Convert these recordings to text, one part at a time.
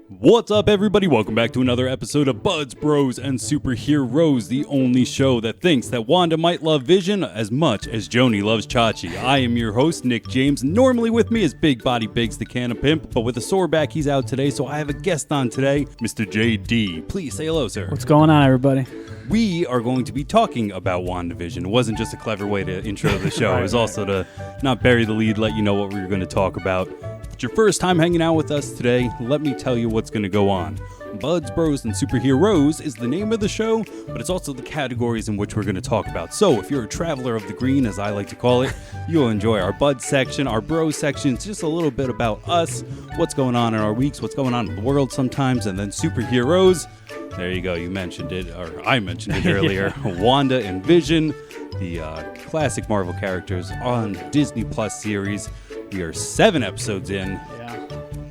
What's up, everybody? Welcome back to another episode of Buds, Bros, and Superheroes, the only show that thinks that Wanda might love Vision as much as Joni loves Chachi. I am your host, Nick James. Normally with me is Big Body Biggs, the Can of Pimp, but with a sore back, he's out today, so I have a guest on today, Mr. JD. Please say hello, sir. What's going on, everybody? We are going to be talking about WandaVision. It wasn't just a clever way to intro the show. It was also to not bury the lead, let you know what we were going to talk about. If it's your first time hanging out with us today, let me tell you what's going to go on. Buds, Bros, and Superheroes is the name of the show, but it's also the categories in which we're going to talk about. So if you're a traveler of the green, as I like to call it, you'll enjoy our Buds section, our Bros section. It's just a little bit about us, what's going on in our weeks, what's going on in the world sometimes, and then Superheroes. There you go. You mentioned it, or I mentioned it earlier. Yeah. Wanda and Vision, the classic Marvel characters on Disney Plus series. We are 7 episodes in,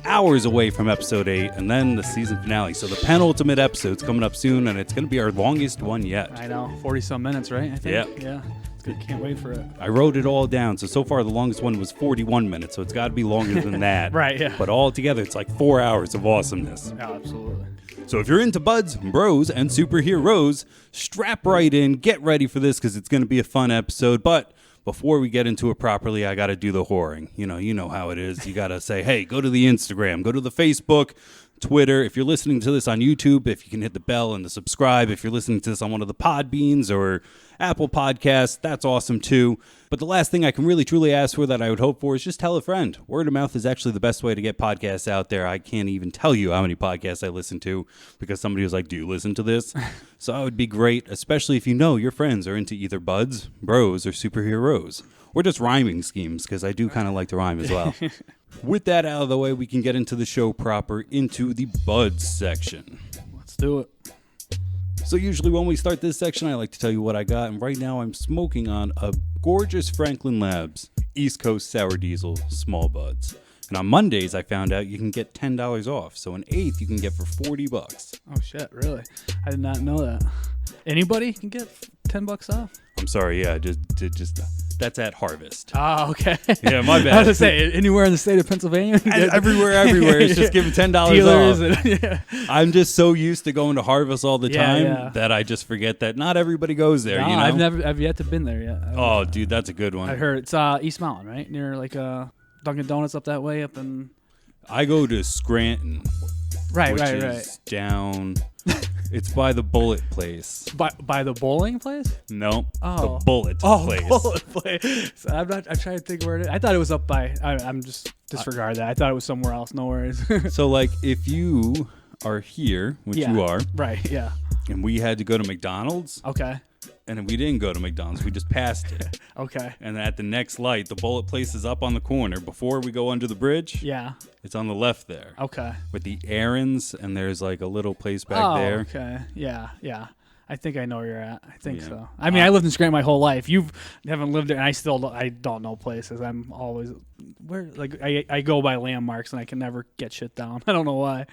hours away from episode 8, and then the season finale. So the penultimate episode's coming up soon, and it's going to be our longest one yet. I know, 40-some minutes, right? I think. Yeah. It's good. Can't wait for it. I wrote it all down. So far, the longest one was 41 minutes, so it's got to be longer than that. Right, yeah. But all together, it's like 4 hours of awesomeness. Yeah, absolutely. So if you're into Buds, Bros, and Superheroes, strap right in, get ready for this, because it's going to be a fun episode. But before we get into it properly, I got to do the whoring. You know how it is. You got to say, hey, go to the Instagram, go to the Facebook, Twitter. If you're listening to this on YouTube, if you can hit the bell and the subscribe. If you're listening to this on one of the Podbeans or Apple Podcasts, that's awesome too. But the last thing I can really truly ask for that I would hope for is just tell a friend. Word of mouth is actually the best way to get podcasts out there. I can't even tell you how many podcasts I listen to because somebody was like, do you listen to this? So it would be great, especially if you know your friends are into either Buds, Bros, or Superheroes. Or just rhyming schemes, because I do kind of like to rhyme as well. With that out of the way, we can get into the show proper, into the Buds section. Let's do it. So usually when we start this section, I like to tell you what I got. And right now I'm smoking on a gorgeous Franklin Labs East Coast Sour Diesel Small Buds. And on Mondays, I found out you can get $10 off. So an eighth you can get for $40. Oh, shit, really? I did not know that. Anybody can get $10 off? I'm sorry, yeah, just that's at Harvest. Oh, okay. Yeah, my bad. I was going to say, anywhere in the state of Pennsylvania? Everywhere. It's just giving $10 Dealers off. Yeah. I'm just so used to going to Harvest all the time that I just forget that not everybody goes there. No, you know? I've yet to been there yet. Oh, dude, that's a good one. I heard it's East Mountain, right? Near like Dunkin' Donuts up that way up in... I go to Scranton. Right. Is down... It's by the Bullet place. By the bowling place? No. Oh. The Bullet place. Bullet place. So I'm trying to think where it is. I thought it was up by... I'm just disregard that. I thought it was somewhere else. No worries. So, like, if you are here, which you are. Right, yeah. And we had to go to McDonald's. Okay. And we didn't go to McDonald's. We just passed it. Okay. And at the next light, the Bullet place is up on the corner. Before we go under the bridge, it's on the left there. Okay. With the errands, and there's like a little place back there. Okay. Yeah. I think I know where you're at. I think so. I mean, I lived in Scranton my whole life. You haven't lived there, and I don't know places. I'm always I go by landmarks, and I can never get shit down. I don't know why.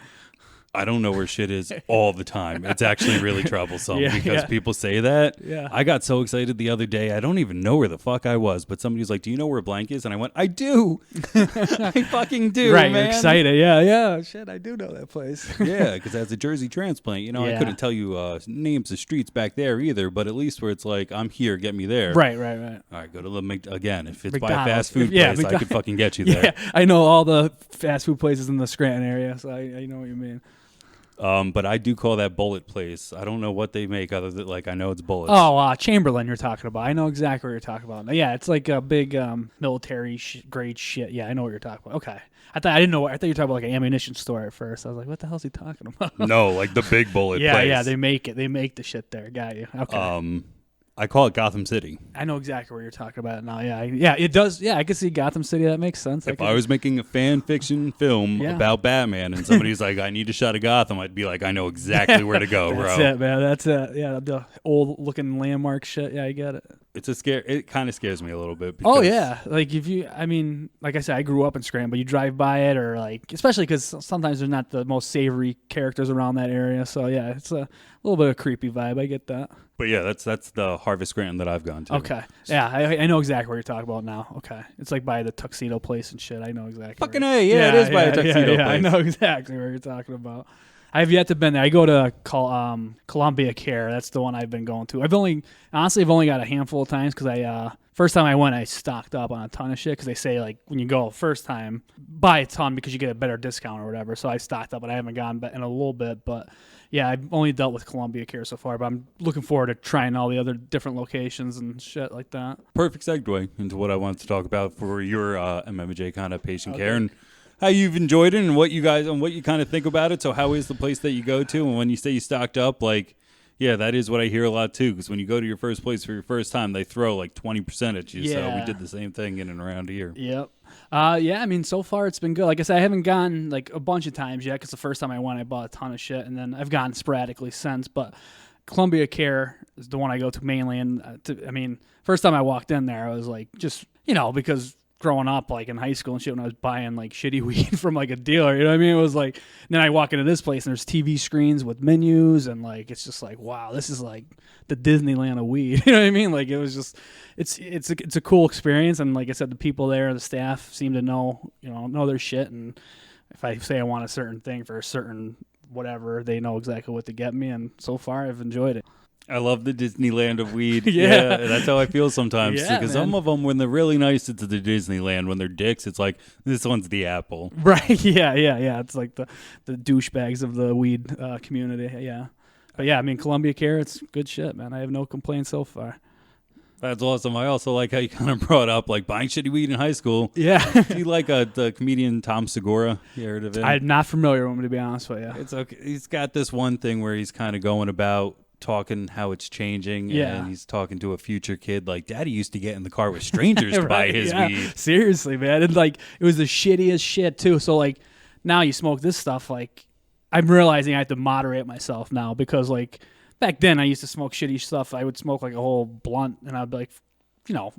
I don't know where shit is all the time. It's actually really troublesome because people say that. Yeah. I got so excited the other day. I don't even know where the fuck I was, but somebody was like, do you know where blank is? And I went, I do. I fucking do, right, man. You're excited. Yeah. Shit, I do know that place. Yeah, because as a Jersey transplant, I couldn't tell you names of streets back there either, but at least where it's like, I'm here, get me there. Right. All right, go to the again. If it's McDonald's. by a fast food place, I could fucking get you there. Yeah, I know all the fast food places in the Scranton area, so I know what you mean. But I do call that Bullet place. I don't know what they make other than, I know it's bullets. Oh, Chamberlain you're talking about. I know exactly what you're talking about. Yeah, it's like a big military grade shit. Yeah, I know what you're talking about. Okay. I thought you were talking about like an ammunition store at first. I was like, what the hell is he talking about? No, like the big Bullet place. Yeah, they make it. They make the shit there. Got you. Okay. I call it Gotham City. I know exactly what you're talking about now. Yeah, it does. Yeah, I can see Gotham City. That makes sense. If I was making a fan fiction film about Batman and somebody's like, I need a shot of Gotham, I'd be like, I know exactly where to go, That's bro. it, man. That's it. Yeah, the old looking landmark shit. Yeah, I get it. It's a scare. It kind of scares me a little bit. Oh yeah, like like I said, I grew up in Scranton, but you drive by it, or like, especially because sometimes there's not the most savory characters around that area. So yeah, it's a little bit of a creepy vibe. I get that. But yeah, that's the Harvest Scranton that I've gone to. Okay, yeah, I know exactly what you're talking about now. Okay, it's like by the tuxedo place and shit. I know exactly. Fucking A, yeah, it is by a tuxedo place. I know exactly where you're talking about. I've yet to been there. I go to Columbia Care. That's the one I've been going to. I've only got a handful of times because first time I went, I stocked up on a ton of shit because they say like when you go first time, buy a ton because you get a better discount or whatever. So I stocked up, but I haven't gone in a little bit. But yeah, I've only dealt with Columbia Care so far, but I'm looking forward to trying all the other different locations and shit like that. Perfect segue into what I wanted to talk about for your MMJ kind of patient care and how you've enjoyed it and what you kind of think about it. So how is the place that you go to? And when you say you stocked up, like, yeah, that is what I hear a lot too. Because when you go to your first place for your first time, they throw like 20% at you. Yeah. So we did the same thing in and around here. Yep. Yeah, I mean, so far it's been good. Like I said, I haven't gone like a bunch of times yet because the first time I went, I bought a ton of shit. And then I've gone sporadically since. But Columbia Care is the one I go to mainly. And first time I walked in there, I was like, just, because growing up, like in high school and shit, when I was buying like shitty weed from like a dealer, you know what I mean? It was like, and then I walk into this place and there's TV screens with menus and like, it's just like, wow, this is like the Disneyland of weed. You know what I mean? Like it was just, it's a cool experience. And like I said, the people there, the staff seem to know their shit. And if I say I want a certain thing for a certain whatever, they know exactly what to get me. And so far I've enjoyed it. I love the Disneyland of weed. Yeah, that's how I feel sometimes. Because some of them, when they're really nice, it's the Disneyland. When they're dicks, it's like, this one's the Apple. Right, yeah. It's like the douchebags of the weed community, yeah. But yeah, Columbia Care, it's good shit, man. I have no complaints so far. That's awesome. I also like how you kind of brought up, like, buying shitty weed in high school. Yeah. Do you like the comedian Tom Segura? You heard of him? I'm not familiar with him, to be honest with you. It's okay. He's got this one thing where he's kind of going about talking how it's changing, and he's talking to a future kid like, Daddy used to get in the car with strangers to buy his weed. Seriously, man. And like, it was the shittiest shit too. So like, now you smoke this stuff, like, I'm realizing I have to moderate myself now because like back then I used to smoke shitty stuff. I would smoke like a whole blunt and I'd be like,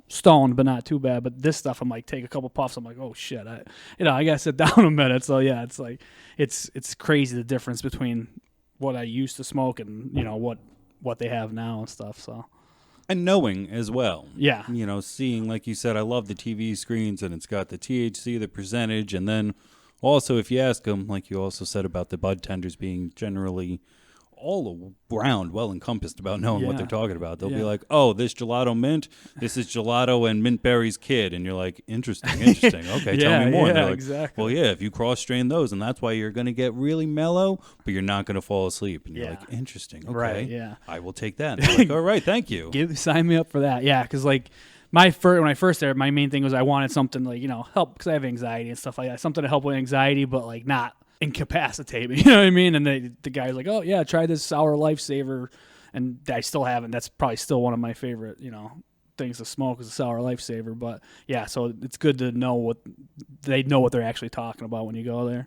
stoned, but not too bad. But this stuff, I'm like, take a couple puffs. I'm like, oh shit, I gotta sit down a minute. So yeah, it's like, it's crazy the difference between what I used to smoke and what they have now and stuff. So, and knowing as well. Yeah. Seeing, like you said, I love the TV screens and it's got the THC, the percentage, and then also if you ask them, like you also said about the bud tenders being generally all around well encompassed about knowing what they're talking about. They'll be like, oh, this gelato mint, this is gelato and mint berries kid. And you're like, interesting. Okay, tell me more. And they're like, exactly. Well, yeah, if you cross-strain those, and that's why you're going to get really mellow, but you're not going to fall asleep. And you're like, interesting. Okay, right, yeah. I will take that. And they're like, all right, thank you. Sign me up for that. Yeah, because like when I first started, my main thing was I wanted something like, help, because I have anxiety and stuff like that. Something to help with anxiety, but like not incapacitate me, you know what I mean? And the guy's like, oh yeah, try this sour lifesaver, and I still haven't. That's probably still one of my favorite things to smoke is a sour lifesaver. But yeah, so it's good to know what they're actually talking about when you go there.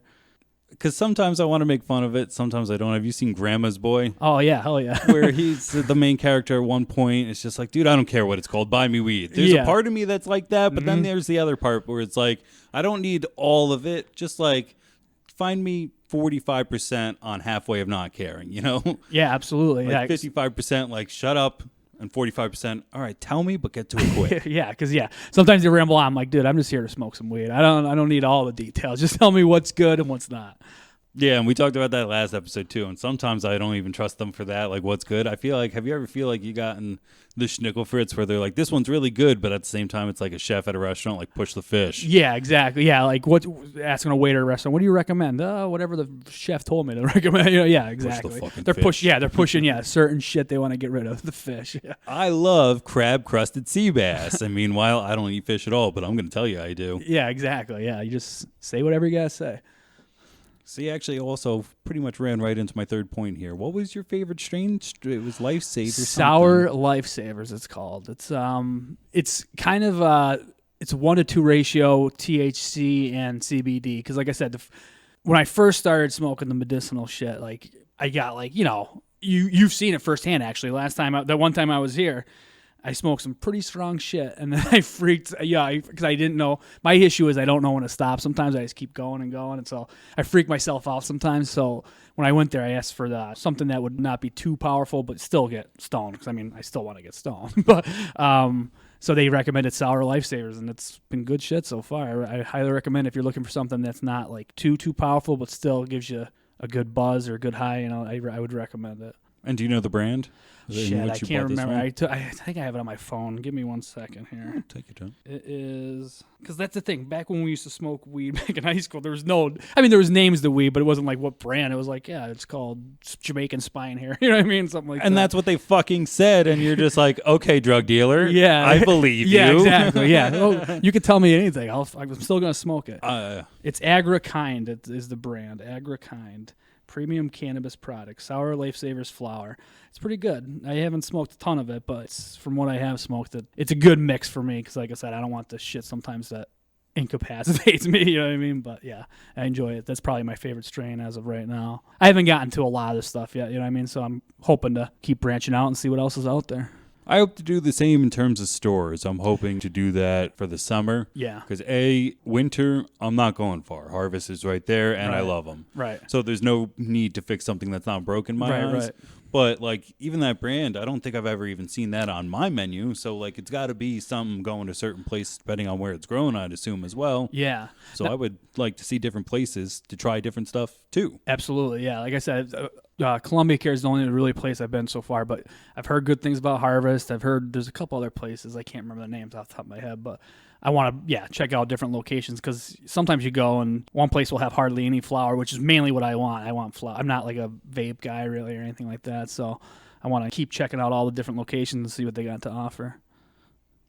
Because sometimes I want to make fun of it, sometimes I don't. Have you seen Grandma's Boy? Oh yeah, hell yeah. Where he's the main character at one point. It's just like, dude, I don't care what it's called. Buy me weed. There's a part of me that's like that, but then there's the other part where it's like, I don't need all of it. Just like, find me 45% on halfway of not caring, Yeah, absolutely. Like 55% like shut up, and 45% all right, tell me, but get to it quick. Yeah, because sometimes you ramble on. I'm like, dude, I'm just here to smoke some weed. I don't need all the details. Just tell me what's good and what's not. Yeah, and we talked about that last episode too. And sometimes I don't even trust them for that, like what's good. I feel like, have you ever feel like you gotten the schnickel fritz where they're like, this one's really good, but at the same time it's like a chef at a restaurant, like push the fish. Yeah, exactly. Yeah, like asking a waiter at a restaurant, what do you recommend? Whatever the chef told me to recommend. Yeah, exactly. They're pushing certain shit they want to get rid of, the fish. Yeah. I love crab crusted sea bass. And meanwhile, I don't eat fish at all, but I'm going to tell you I do. Yeah, exactly. Yeah, you just say whatever you got to say. So you actually also pretty much ran right into my third point here. What was your favorite strain? It was Lifesavers. Sour Lifesavers, it's called. It's kind of it's 1-to-2 ratio THC and CBD. Because like I said, when I first started smoking the medicinal shit, like I got like you've seen it firsthand actually. That one time I was here, I smoked some pretty strong shit, and then I freaked. Because I didn't know. My issue is I don't know when to stop. Sometimes I just keep going and going, and so I freak myself out sometimes. So when I went there, I asked for something that would not be too powerful, but still get stoned. Because I mean, I still want to get stoned. But so they recommended Sour Lifesavers, and it's been good shit so far. I highly recommend if you're looking for something that's not like too powerful, but still gives you a good buzz or a good high. I would recommend it. And do you know the brand? Shit, I can't remember. I think I have it on my phone. Give me 1 second here. Take your time. It is, because that's the thing. Back when we used to smoke weed back in high school, there was there was names to weed, but it wasn't like what brand. It was like, yeah, it's called Jamaican Spine here. You know what I mean? Something like that. And that's what they fucking said, and you're just like, okay, drug dealer. Yeah. I believe you. Yeah, exactly. Yeah. Well, you could tell me anything. I'm still going to smoke it. It's Agra-Kind is the brand. Agra-Kind. Premium cannabis product, Sour Lifesavers flower. It's pretty good. I haven't smoked a ton of it, but from what I have smoked, it's a good mix for me because, like I said, I don't want the shit sometimes that incapacitates me, you know what I mean? But yeah, I enjoy it. That's probably my favorite strain as of right now. I haven't gotten to a lot of this stuff yet, you know what I mean? So I'm hoping to keep branching out and see what else is out there. I hope to do the same in terms of stores. I'm hoping to do that for the summer. Yeah. Because winter, I'm not going far. Harvest is right there, and I love them. Right. So there's no need to fix something that's not broken in my eyes. Right. But, like, even that brand, I don't think I've ever even seen that on my menu. So, like, it's got to be something going to a certain place depending on where it's grown, I'd assume, as well. Yeah. So I would like to see different places to try different stuff, too. Absolutely, yeah. Like I said, Columbia Care is the only really place I've been so far, but I've heard good things about Harvest. I've heard there's a couple other places. I can't remember the names off the top of my head, but I want to, check out different locations because sometimes you go and one place will have hardly any flower, which is mainly what I want. I want flower. I'm not like a vape guy really or anything like that, so I want to keep checking out all the different locations and see what they got to offer.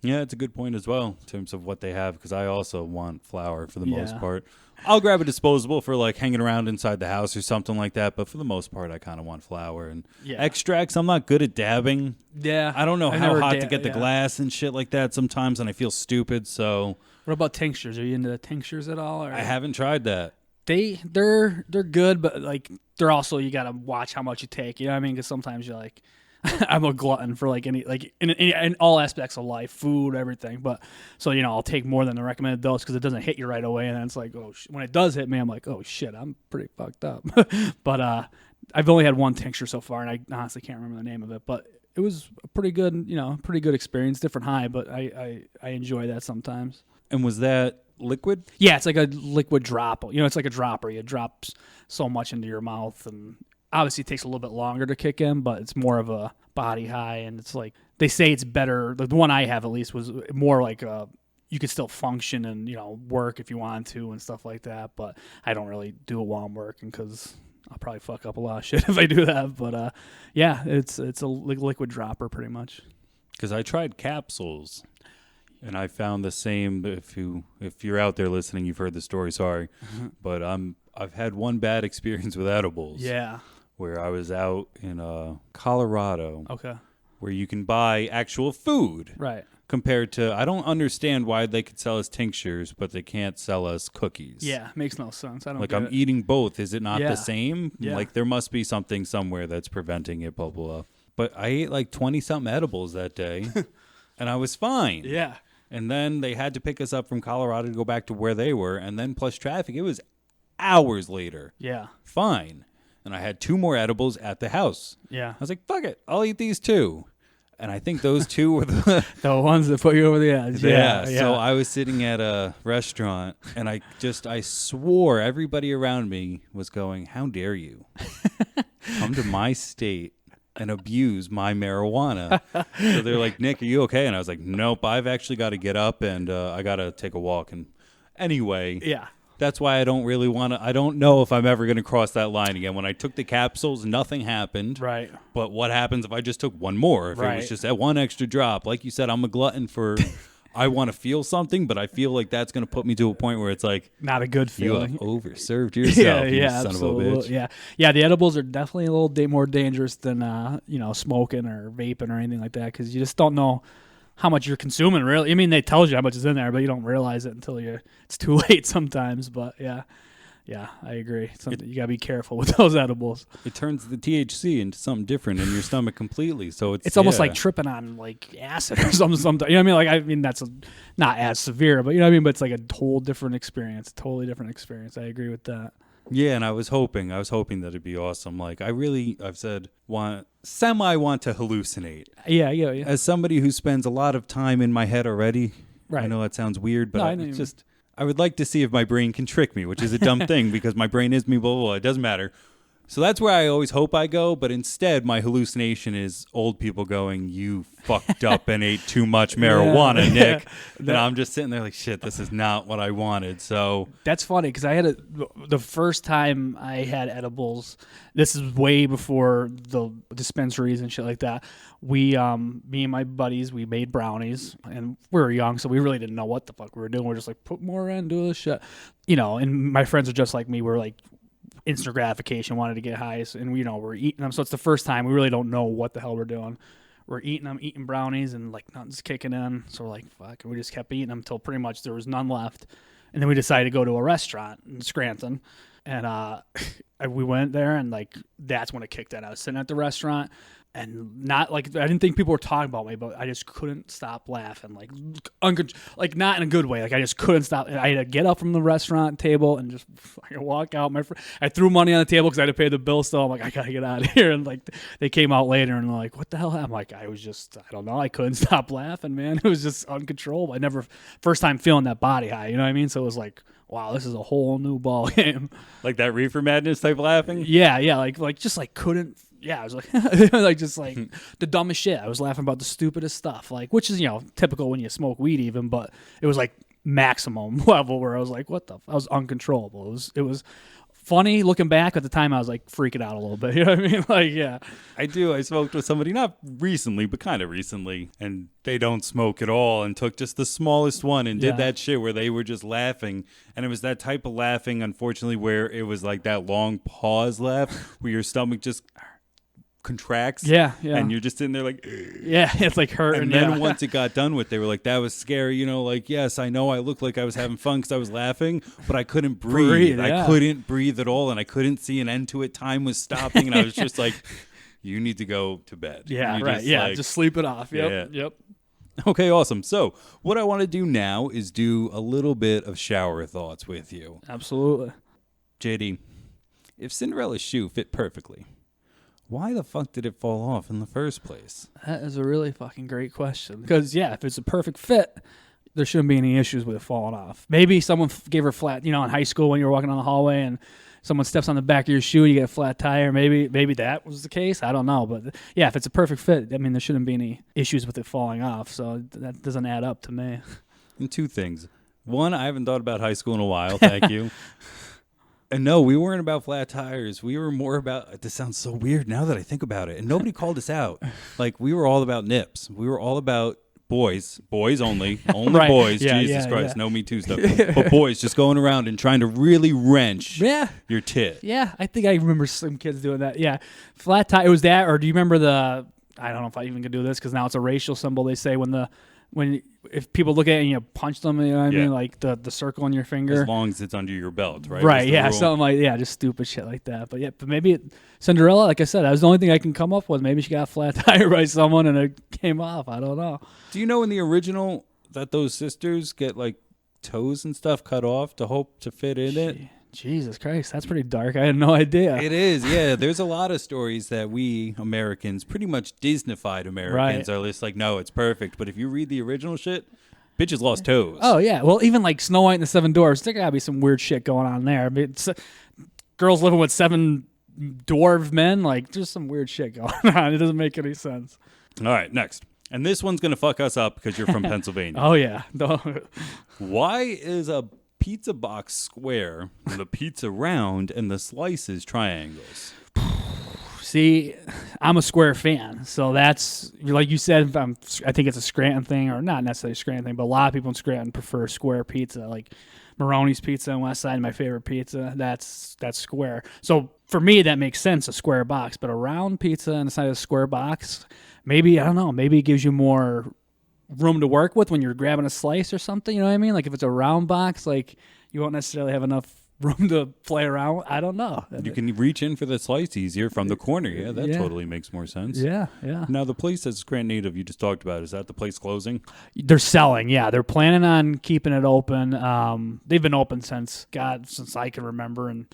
Yeah, it's a good point as well in terms of what they have because I also want flower for the most part. I'll grab a disposable for like hanging around inside the house or something like that, but for the most part, I kind of want flower and extracts. I'm not good at dabbing. Yeah, I don't know how hot to get the glass and shit like that sometimes, and I feel stupid. So, what about tinctures? Are you into tinctures at all? Or? I haven't tried that. They're good, but like they're also you gotta watch how much you take. You know what I mean? Because sometimes you're like. I'm a glutton for like in all aspects of life, food, everything. But so I'll take more than the recommended dose because it doesn't hit you right away, and then it's like when it does hit me, I'm like, oh shit, I'm pretty fucked up. But I've only had one tincture so far, and I honestly can't remember the name of it. But it was a pretty good experience, different high. But I enjoy that sometimes. And was that liquid? Yeah, it's like a liquid drop. It's like a dropper. It drops so much into your mouth and. Obviously, it takes a little bit longer to kick in, but it's more of a body high, and it's like they say it's better. The one I have, at least, was more like you could still function and work if you wanted to and stuff like that. But I don't really do it while I'm working because I'll probably fuck up a lot of shit if I do that. But it's a liquid dropper pretty much. Because I tried capsules, and I found the same. If you're out there listening, you've heard the story. Sorry, but I've had one bad experience with edibles. Yeah. Where I was out in Colorado. Okay. Where you can buy actual food. Right. Compared to, I don't understand why they could sell us tinctures, but they can't sell us cookies. Yeah, makes no sense. I don't like get I'm it. eating both. Is it not the same? Yeah. Like there must be something somewhere that's preventing it, blah, blah, blah. But I ate like 20-something edibles that day, and I was fine. Yeah. And then they had to pick us up from Colorado to go back to where they were, and then plus traffic, it was hours later. Yeah. Fine. And I had 2 more edibles at the house. Yeah. I was like, fuck it. I'll eat these 2. And I think those 2 were the ones that put you over the edge. Yeah. So I was sitting at a restaurant, and I swore everybody around me was going, how dare you come to my state and abuse my marijuana? So they're like, Nick, are you okay? And I was like, nope, I've actually got to get up, and I got to take a walk. And anyway. Yeah. That's why I don't really want to. I don't know if I'm ever going to cross that line again. When I took the capsules, nothing happened. Right. But what happens if I just took one more? If it was just that one extra drop? Like you said, I'm a glutton for. I want to feel something, but I feel like that's going to put me to a point where it's like not a good feeling. You have overserved yourself. you son absolutely. of a bitch. Yeah. The edibles are definitely a little more dangerous than smoking or vaping or anything like that because you just don't know how much you're consuming, really. I mean, they tell you how much is in there, but you don't realize it until it's too late sometimes. But, yeah, Yeah, I agree. You gotta be careful with those edibles. It turns the THC into something different in your stomach completely. So it's almost like tripping on like acid or something. You know what I mean? Like, that's not as severe, but you know what I mean. But it's like a whole different experience. Totally different experience. I agree with that. Yeah, and I was hoping that it'd be awesome. Like I've said want to hallucinate. Yeah. As somebody who spends a lot of time in my head already, right. I know that sounds weird, but No, I would like to see if my brain can trick me, which is a dumb thing because my brain is me, blah, blah, blah. It doesn't matter. So that's where I always hope I go, but instead my hallucination is old people going, you fucked up and ate too much marijuana, Nick. And I'm just sitting there like, shit, this is not what I wanted. So that's funny because I had the first time I had edibles, this is way before the dispensaries and shit like that. We, me and my buddies, we made brownies and we were young, so we really didn't know what the fuck we were doing. We're just like, put more in, do this shit. You know, and my friends are just like me. We're like, instant gratification, wanted to get high, and we're eating them. So it's the first time we really don't know what the hell we're doing. We're eating them, eating brownies, and like nothing's kicking in. So we're like, fuck, and we just kept eating them until pretty much there was none left. And then we decided to go to a restaurant in Scranton, and we went there, and like that's when it kicked in. I was sitting at the restaurant. And not like I didn't think people were talking about me, but I just couldn't stop laughing, like not in a good way. Like I just couldn't stop. I had to get up from the restaurant table and just walk out. I threw money on the table because I had to pay the bill. So I'm like, I gotta get out of here. And like they came out later and they're like, what the hell? I'm like, I don't know. I couldn't stop laughing, man. It was just uncontrollable. First time feeling that body high. You know what I mean? So it was like, wow, this is a whole new ball game. Like that reefer madness type laughing. Yeah, like just like couldn't. Yeah, I was like, the dumbest shit. I was laughing about the stupidest stuff, like, which is, typical when you smoke weed even, but it was like maximum level where I was like, what the I was uncontrollable. It was funny looking back. At the time, I was like freaking out a little bit. You know what I mean? Like, yeah. I do. I smoked with somebody, not recently, but kind of recently, and they don't smoke at all and took just the smallest one and did that shit where they were just laughing. And it was that type of laughing, unfortunately, where it was like that long pause laugh where your stomach just contracts, and you're just sitting there like, it's like hurting. And then once it got done with, they were like, that was scary, like, yes, I know I looked like I was having fun because I was laughing, but I couldn't breathe. I couldn't breathe at all, and I couldn't see an end to it. Time was stopping, and I was just like, you need to go to bed. Just sleep it off. Yep. Okay, awesome. So what I want to do now is do a little bit of shower thoughts with you. Absolutely. JD, if Cinderella's shoe fit perfectly, why the fuck did it fall off in the first place? That is a really fucking great question. Because, if it's a perfect fit, there shouldn't be any issues with it falling off. Maybe someone gave her flat, in high school when you were walking down the hallway and someone steps on the back of your shoe and you get a flat tire. Maybe that was the case. I don't know. But, if it's a perfect fit, there shouldn't be any issues with it falling off. So that doesn't add up to me. And two things. One, I haven't thought about high school in a while. Thank you. And no, we weren't about flat tires. We were more about, this sounds so weird now that I think about it. And nobody called us out. Like, we were all about nips. We were all about boys only right. Boys. Jesus Christ, no Me Too stuff. But boys just going around and trying to really wrench your tit. Yeah, I think I remember some kids doing that. Yeah, flat tire, it was that, or do you remember I don't know if I even can do this because now it's a racial symbol. They say if people look at it and you punch them, you know what I mean? Like the circle on your finger. As long as it's under your belt, right? Right, something like, just stupid shit like that. But maybe Cinderella, like I said, that was the only thing I can come up with. Maybe she got a flat tire by someone and it came off. I don't know. Do you know in the original that those sisters get like toes and stuff cut off to hope to fit in it? Jesus Christ, that's pretty dark. I had no idea. It is, yeah. There's a lot of stories that we Americans, pretty much Disneyfied Americans, are just like, no, it's perfect. But if you read the original shit, bitches lost toes. Oh, yeah. Well, even like Snow White and the Seven Dwarfs, there gotta be some weird shit going on there. I mean, girls living with 7 dwarf men, like, there's some weird shit going on. It doesn't make any sense. All right, next. And this one's going to fuck us up because you're from Pennsylvania. Oh, yeah. Why is a pizza box square, the pizza round, and the slices triangles? See, I'm a square fan, so that's, like you said, I think it's a Scranton thing, or not necessarily a Scranton thing, but a lot of people in Scranton prefer square pizza, like Maroney's Pizza on West Side, my favorite pizza, that's square. So for me, that makes sense, a square box, but a round pizza inside a square box, maybe, I don't know, maybe it gives you more room to work with when you're grabbing a slice or something, you know what I mean? Like if it's a round box, like you won't necessarily have enough room to play around. I don't know. You can reach in for the slice easier from the corner. Yeah, that totally makes more sense. Yeah. Now, the place that's Scranton Native you just talked about, is that the place closing? They're selling, yeah. They're planning on keeping it open. They've been open since I can remember. And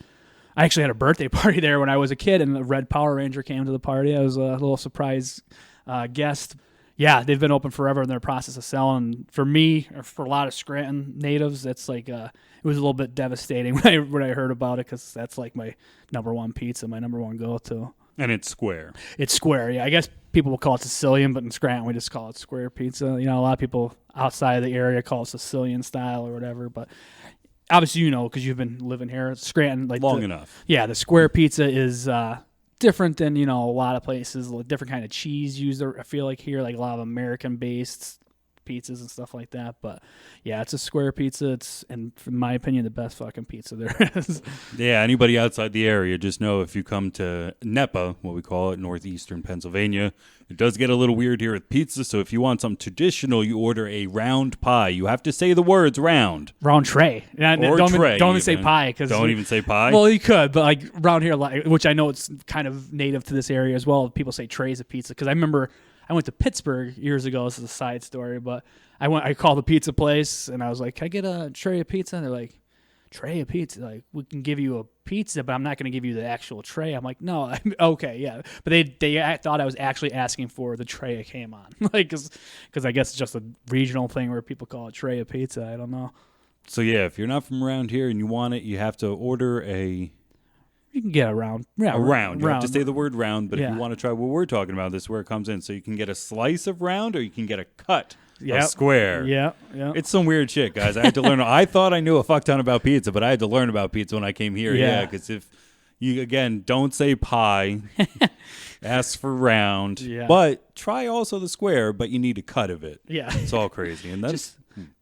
I actually had a birthday party there when I was a kid, and the Red Power Ranger came to the party. I was a little surprise guest. Yeah, they've been open forever in their process of selling. For me, or for a lot of Scranton natives, it's like it was a little bit devastating when I heard about it, because that's like my number one pizza, my number one go-to. And it's square. It's square, yeah. I guess people will call it Sicilian, but in Scranton we just call it square pizza. You know, a lot of people outside of the area call it Sicilian style or whatever, but obviously you know, because you've been living here, Scranton, like long enough. Yeah, the square pizza is different than, you know, a lot of places. Different kind of cheese used, I feel like here, like a lot of American-based pizzas and stuff like that. But yeah, it's a square pizza. It's, in my opinion, the best fucking pizza there is. Yeah, anybody outside the area, just know if you come to NEPA, what we call it, northeastern Pennsylvania, it does get a little weird here with pizza. So if you want something traditional, you order a round pie. You have to say the words round. Round tray. Or don't tray. Don't even say pie. Don't even say pie? Well, you could, but like around here, which I know it's kind of native to this area as well, people say trays of pizza. Because I remember I went to Pittsburgh years ago. This is a side story, but I called the pizza place, and I was like, can I get a tray of pizza? And they're like, tray of pizza? Like, we can give you a pizza, but I'm not going to give you the actual tray. I'm like, no, okay, yeah. But they thought I was actually asking for the tray it came on. Like, because I guess it's just a regional thing where people call it tray of pizza. I don't know. So, yeah, if you're not from around here and you want it, you have to order a... You can get a round. Yeah, a round. You have to say the word round, but if Yeah. you want to try what we're talking about, this is where it comes in. So you can get a slice of round, or you can get a cut of square. Yeah. It's some weird shit, guys. I had to learn. I thought I knew a fuck ton about pizza, but I had to learn about pizza when I came here. Yeah, because if you, again, don't say pie, ask for round, but try also the square, but you need a cut of it. Yeah. It's all crazy. And that's...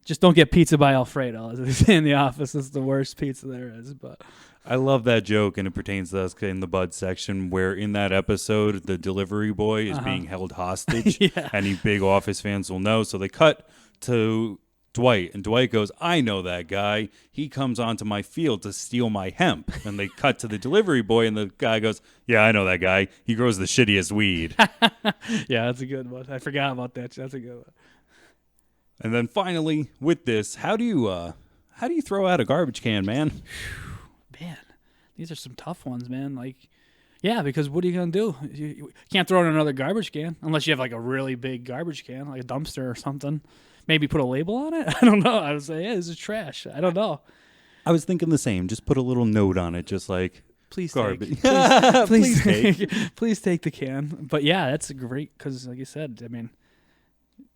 Just don't get pizza by Alfredo. As they say in the office, it's the worst pizza there is. But I love that joke, and it pertains to us in the Bud section, where in that episode, the delivery boy is being held hostage. Any big Office fans will know. So they cut to Dwight, and Dwight goes, I know that guy. He comes onto my field to steal my hemp. And they cut to the delivery boy, and the guy goes, yeah, I know that guy. He grows the shittiest weed. Yeah, that's a good one. I forgot about that. That's a good one. And then finally, with this, how do you throw out a garbage can, man? Man, these are some tough ones, man. Like, yeah, because what are you gonna do? You can't throw in another garbage can unless you have like a really big garbage can, like a dumpster or something. Maybe put a label on it. I don't know. I would say, yeah, this is trash. I don't know. I was thinking the same. Just put a little note on it, just like please garbage. Please take. Please take the can. But yeah, that's great because, like you said, I mean,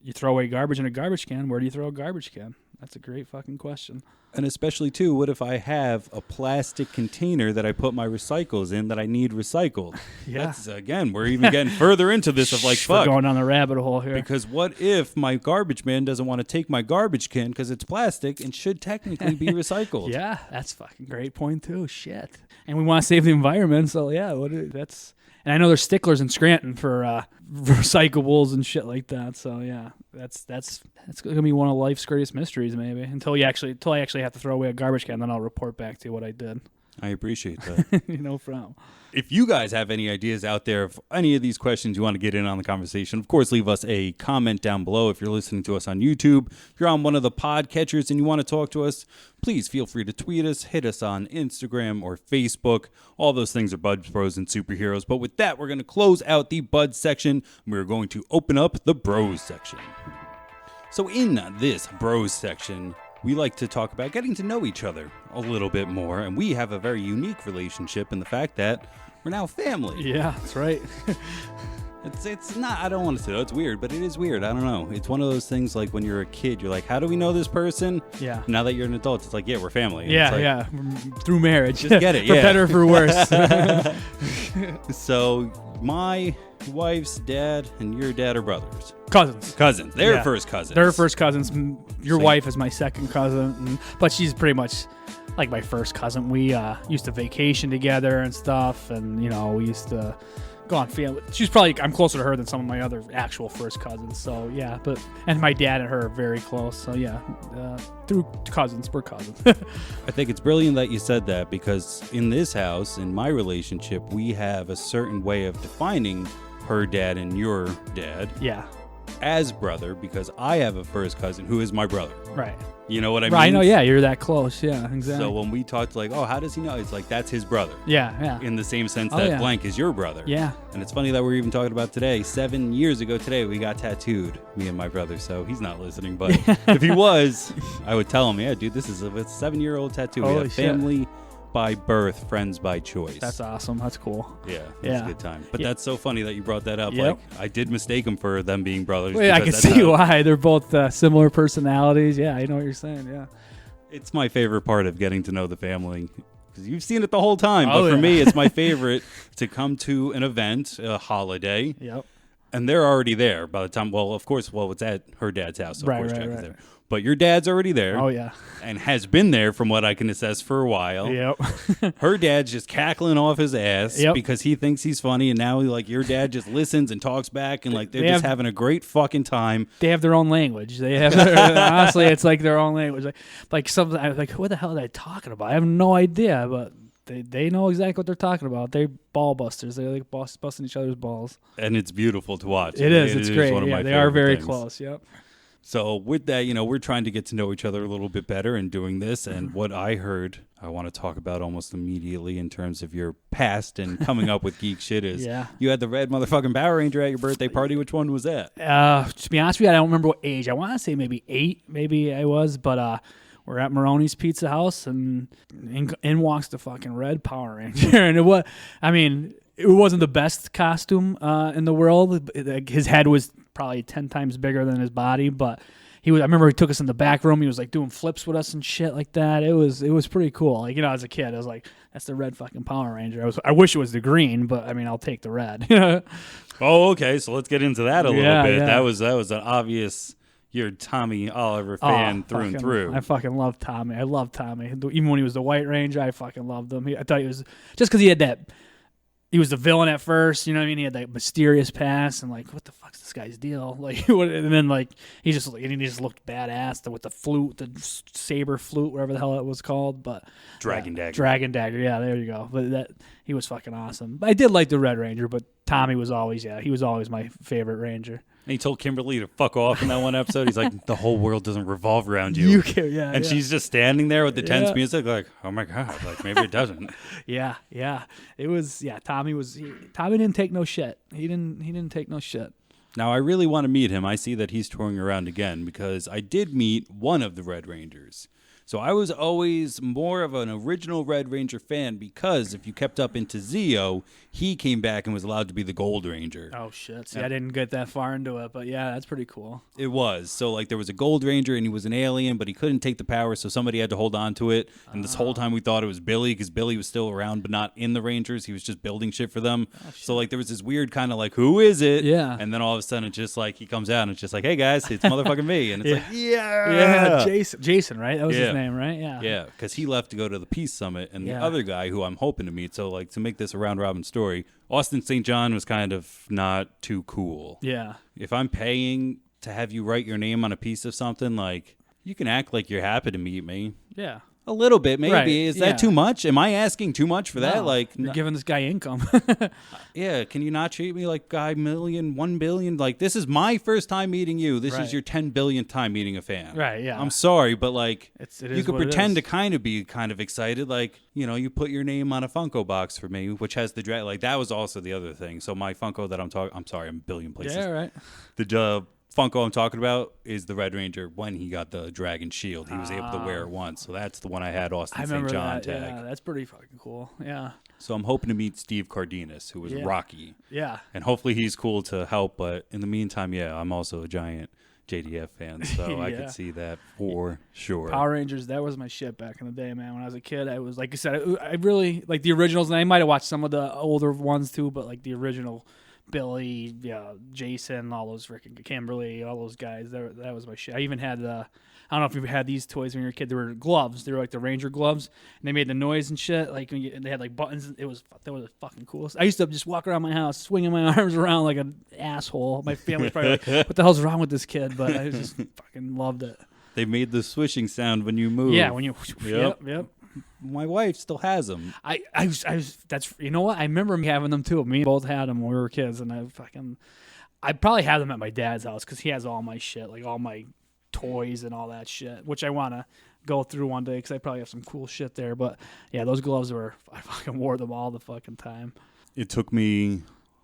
you throw away garbage in a garbage can. Where do you throw a garbage can? That's a great fucking question. And especially, too, what if I have a plastic container that I put my recycles in that I need recycled? Yeah. That's, again, we're even getting further into this of like, fuck. We're going down the rabbit hole here. Because what if my garbage man doesn't want to take my garbage can because it's plastic and should technically be recycled? Yeah, that's fucking great point, too. Shit. And we want to save the environment, so yeah, that's... And I know there's sticklers in Scranton for recyclables and shit like that. So yeah, that's gonna be one of life's greatest mysteries, maybe. Until I actually have to throw away a garbage can, then I'll report back to you what I did. I appreciate that. No problem. If you guys have any ideas out there of any of these questions you want to get in on the conversation, of course, leave us a comment down below. If you're listening to us on YouTube, if you're on one of the podcatchers and you want to talk to us, please feel free to tweet us, hit us on Instagram or Facebook. All those things are Buds, Bros, and Superheroes. But with that, we're going to close out the Buds section. We're going to open up the Bros section. So in this Bros section, we like to talk about getting to know each other a little bit more, and we have a very unique relationship in the fact that we're now family. Yeah, that's right. It's not, I don't want to say, it's weird, but it is weird. I don't know. It's one of those things like when you're a kid, you're like, how do we know this person? Yeah. Now that you're an adult, it's like, yeah, we're family. And Yeah, like, yeah. Through marriage. Just get it, For yeah. better or for worse. So my wife's dad and your dad are brothers. Cousins. They're first cousins. They're first cousins. Your Same. wife is my second cousin, but she's pretty much like my first cousin. We used to vacation together and stuff, and we used to go on family. She's probably I'm closer to her than some of my other actual first cousins. So yeah, and my dad and her are very close. So yeah, through cousins, we're cousins. I think it's brilliant that you said that, because in this house, in my relationship, we have a certain way of defining her dad and your dad. Yeah. As brother, because I have a first cousin who is my brother. Right. You know what I mean? Right, I know, yeah, you're that close. Yeah, exactly. So when we talk like, oh, how does he know? It's like, that's his brother. Yeah. In the same sense that blank is your brother. Yeah. And it's funny that we're even talking about today. 7 years ago today, we got tattooed, me and my brother. So he's not listening, but if he was, I would tell him, yeah, dude, this is a 7-year-old tattoo. Holy we have family by birth, friends by choice. That's awesome. That's cool. Yeah, that's a good time. But that's so funny that you brought that up. Yep. Like, I did mistake them for them being brothers. Well, I can see why. They're both similar personalities. Yeah, I know what you're saying. Yeah. It's my favorite part of getting to know the family, because you've seen it the whole time. But for me, it's my favorite to come to an event, a holiday. Yep. And they're already there by the time, well, of course, it's at her dad's house. So of course, Jack is there. But your dad's already there. Oh, yeah. And has been there, from what I can assess, for a while. Yep. Her dad's just cackling off his ass because he thinks he's funny. And now, like, your dad just listens and talks back. And, like, they're just having a great fucking time. They have their own language. They have, honestly, it's like their own language. Like something, I was like, what the hell are they talking about? I have no idea. But they know exactly what they're talking about. They're ball busters. They're like busting each other's balls. And it's beautiful to watch. It is. It's great. One of my they are very things. close. Yep. So with that, we're trying to get to know each other a little bit better and doing this. And what I heard, I want to talk about almost immediately in terms of your past and coming up with geek shit is you had the red motherfucking Power Ranger at your birthday party. Which one was that? To be honest with you, I don't remember what age. I want to say maybe 8, maybe I was, but we're at Maroney's Pizza House, and in walks the fucking red Power Ranger. And it wasn't the best costume in the world. His head was probably 10 times bigger than his body, but I remember he took us in the back room. He was like doing flips with us and shit like that. It was pretty cool. Like, as a kid, I was like, that's the red fucking Power Ranger. I wish it was the green, but I'll take the red. Oh, okay. So let's get into that a little bit. Yeah. That was an obvious. You're a Tommy Oliver fan through and through. I fucking love Tommy. I love Tommy. Even when he was the White Ranger, I fucking loved him. I thought he was, just because he had that. He was the villain at first, you know what I mean? He had that mysterious past, and like, what the fuck's this guy's deal? Like, and then like he just looked badass with the flute, the saber flute, whatever the hell it was called. But Dragon Dagger. Dragon Dagger, yeah, there you go. But he was fucking awesome. I did like the Red Ranger, but Tommy was always my favorite Ranger. And he told Kimberly to fuck off in that one episode. He's like, the whole world doesn't revolve around you. And she's just standing there with the tense music, like, oh my God, like maybe it doesn't. Yeah. It was, Tommy didn't take no shit. He didn't take no shit. Now, I really want to meet him. I see that he's touring around again, because I did meet one of the Red Rangers. So I was always more of an original Red Ranger fan, because if you kept up into Zeo, he came back and was allowed to be the Gold Ranger. Oh, shit. See, I didn't get that far into it, but yeah, that's pretty cool. It was. So, like, there was a Gold Ranger, and he was an alien, but he couldn't take the power, so somebody had to hold on to it. And this whole time we thought it was Billy, because Billy was still around, but not in the Rangers. He was just building shit for them. So, like, there was this weird kind of like, who is it? Yeah. And then all of a sudden, it's just like, he comes out, and it's just like, hey, guys, it's motherfucking me. And it's like, yeah. Jason, right? That was his name, right? Yeah. Yeah, because he left to go to the Peace Summit, and the other guy who I'm hoping to meet, so like to make this a round-robin story, Austin St. John was kind of not too cool. Yeah. If I'm paying to have you write your name on a piece of something, like, you can act like you're happy to meet me. Yeah. A little bit, maybe. Right. Is that too much? Am I asking too much for that? Like, you're giving this guy income. Yeah, can you not treat me like guy million, 1 billion? Like, this is my first time meeting you. This is your 10 billionth time meeting a fan. Right, yeah. I'm sorry, but like, you could pretend to kind of be kind of excited. Like, you put your name on a Funko box for me, which has the drag. Like, that was also the other thing. So my Funko that I'm sorry, I'm a billion places. Yeah, right. The Funko I'm talking about is the Red Ranger when he got the dragon shield. He was able to wear it once. So that's the one I had Austin St. John tag. Yeah, that's pretty fucking cool. Yeah. So I'm hoping to meet Steve Cardenas, who was Rocky. Yeah. And hopefully he's cool to help. But in the meantime, I'm also a giant JDF fan. So I could see that for sure. Power Rangers, that was my shit back in the day, man. When I was a kid, I was, like I said, I really, like the originals. And I might have watched some of the older ones too, but like the original Billy, Jason, all those freaking Kimberly, all those guys. That was my shit. I even had I don't know if you had these toys when you were a kid. They were gloves. They were like the Ranger gloves, and they made the noise and shit. Like they had like buttons. That was the fucking coolest. I used to just walk around my house swinging my arms around like an asshole. My family's probably like, "What the hell's wrong with this kid?" But I just fucking loved it. They made the swishing sound when you move. Yeah, when you. Yep. My wife still has them. I was that's you know what I remember me having them too. Me both had them when we were kids, and I probably had them at my dad's house because he has all my shit, like all my toys and all that shit, which I want to go through one day because I probably have some cool shit there. But yeah, those gloves I fucking wore them all the fucking time. It took me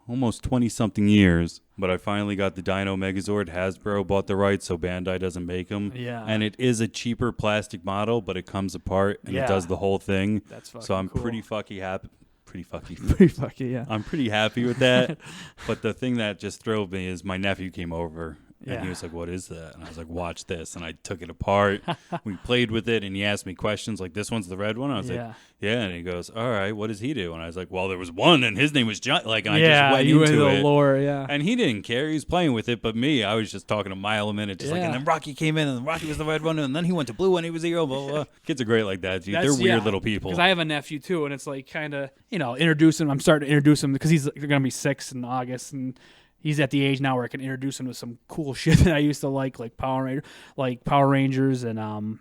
almost 20-something years, but I finally got the Dino Megazord. Hasbro bought the rights, so Bandai doesn't make them. Yeah. And it is a cheaper plastic model, but it comes apart and it does the whole thing. That's fucking So I'm cool. pretty fucking happy. Pretty fucky, yeah. I'm pretty happy with that. But the thing that just thrilled me is my nephew came over. And he was like, "What is that?" And I was like, "Watch this." And I took it apart. We played with it, and he asked me questions like, "This one's the red one?" I was like, "Yeah." And he goes, "All right, what does he do?" And I was like, "Well, there was one, and his name was John." Like, and I just went into the it. lore, yeah. And he didn't care. He was playing with it. But me, I was just talking a mile a minute. Just like, and then Rocky came in, and Rocky was the red one, and then he went to blue, and he was the hero, blah, blah, blah. Kids are great like that, dude. They're weird little people. Because I have a nephew, too, and it's like kind of, introduce him. I'm starting to introduce him because they're going to be 6 in August, and he's at the age now where I can introduce him to some cool shit that I used to like Power Rangers, and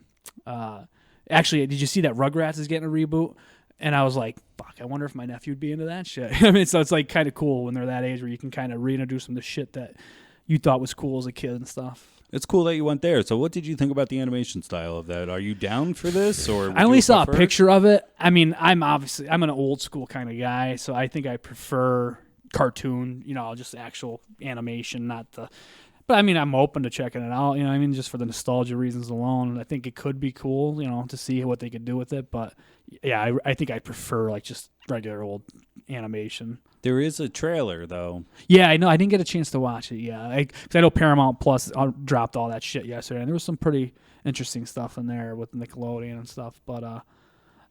actually, did you see that Rugrats is getting a reboot? And I was like, fuck, I wonder if my nephew would be into that shit. I mean, so it's like kind of cool when they're that age where you can kind of reintroduce them to shit that you thought was cool as a kid and stuff. It's cool that you went there. So what did you think about the animation style of that? Are you down for this? Or I only saw a picture of it. I mean, I'm an old school kind of guy, so I think I prefer cartoon, just actual animation, not the... But, I mean, I'm open to checking it out, just for the nostalgia reasons alone. I think it could be cool, to see what they could do with it. But, yeah, I think I prefer, like, just regular old animation. There is a trailer, though. Yeah, I know. I didn't get a chance to watch it, yeah. Because I know Paramount Plus dropped all that shit yesterday, and there was some pretty interesting stuff in there with Nickelodeon and stuff. But,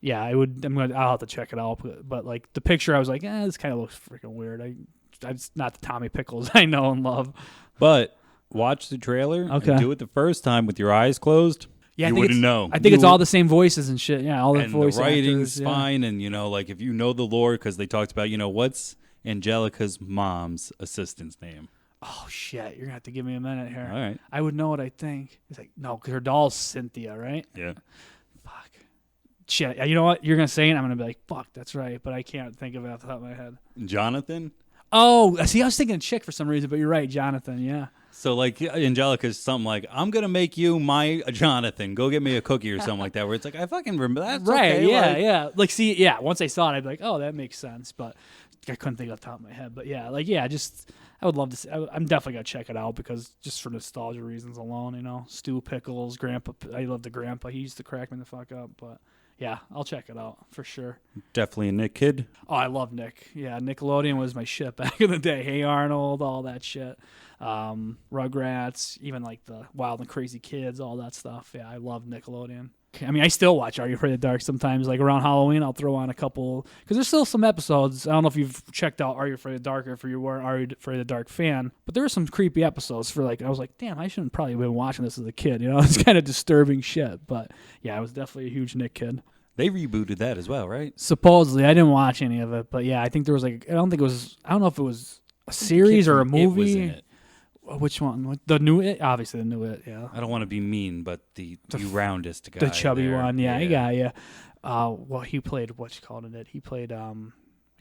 yeah, I'll have to check it out. But, like, the picture, I was like, this kind of looks freaking weird. It's not the Tommy Pickles I know and love. But... watch the trailer and do it the first time with your eyes closed. Yeah, you wouldn't know. I think it's all the same voices and shit. Yeah, all the voice actors. And the writing's fine. And, like, if you know the lore, because they talked about, what's Angelica's mom's assistant's name? Oh, shit. You're going to have to give me a minute here. All right. I would know what I think. It's like, no, because her doll's Cynthia, right? Yeah. Fuck. Shit. You know what? You're going to say it, I'm going to be like, fuck, that's right. But I can't think of it off the top of my head. Jonathan? Oh, see, I was thinking chick for some reason, but you're right, Jonathan, yeah. So, like, Angelica's something like, I'm going to make you my Jonathan. Go get me a cookie or something like that, where it's like, I fucking remember that. Right, okay. Yeah. Like, see, yeah, once I saw it, I'd be like, oh, that makes sense. But I couldn't think off the top of my head. But, yeah, I would love to see. I'm definitely going to check it out because just for nostalgia reasons alone, Stu Pickles, Grandpa. I love the Grandpa. He used to crack me the fuck up. But, yeah, I'll check it out for sure. Definitely a Nick kid. Oh, I love Nick. Yeah, Nickelodeon was my shit back in the day. Hey Arnold, all that shit. Rugrats, even like the Wild and Crazy Kids, all that stuff. Yeah, I love Nickelodeon. I mean, I still watch Are You Afraid of the Dark sometimes. Like around Halloween, I'll throw on a couple because there's still some episodes. I don't know if you've checked out Are You Afraid of the Dark or if you were an Are You Afraid of the Dark fan, but there were some creepy episodes for I was like, damn, I shouldn't probably have been watching this as a kid. It's kind of disturbing shit. But yeah, I was definitely a huge Nick kid. They rebooted that as well, right? Supposedly, I didn't watch any of it, but yeah, I think there was I don't know if it was a series or a movie. It was in it. Which one? The new It? Obviously, the new It, yeah. I don't want to be mean, but the roundest guy. The chubby there. one, yeah, I got you. Well, he played, what you called it? He played, I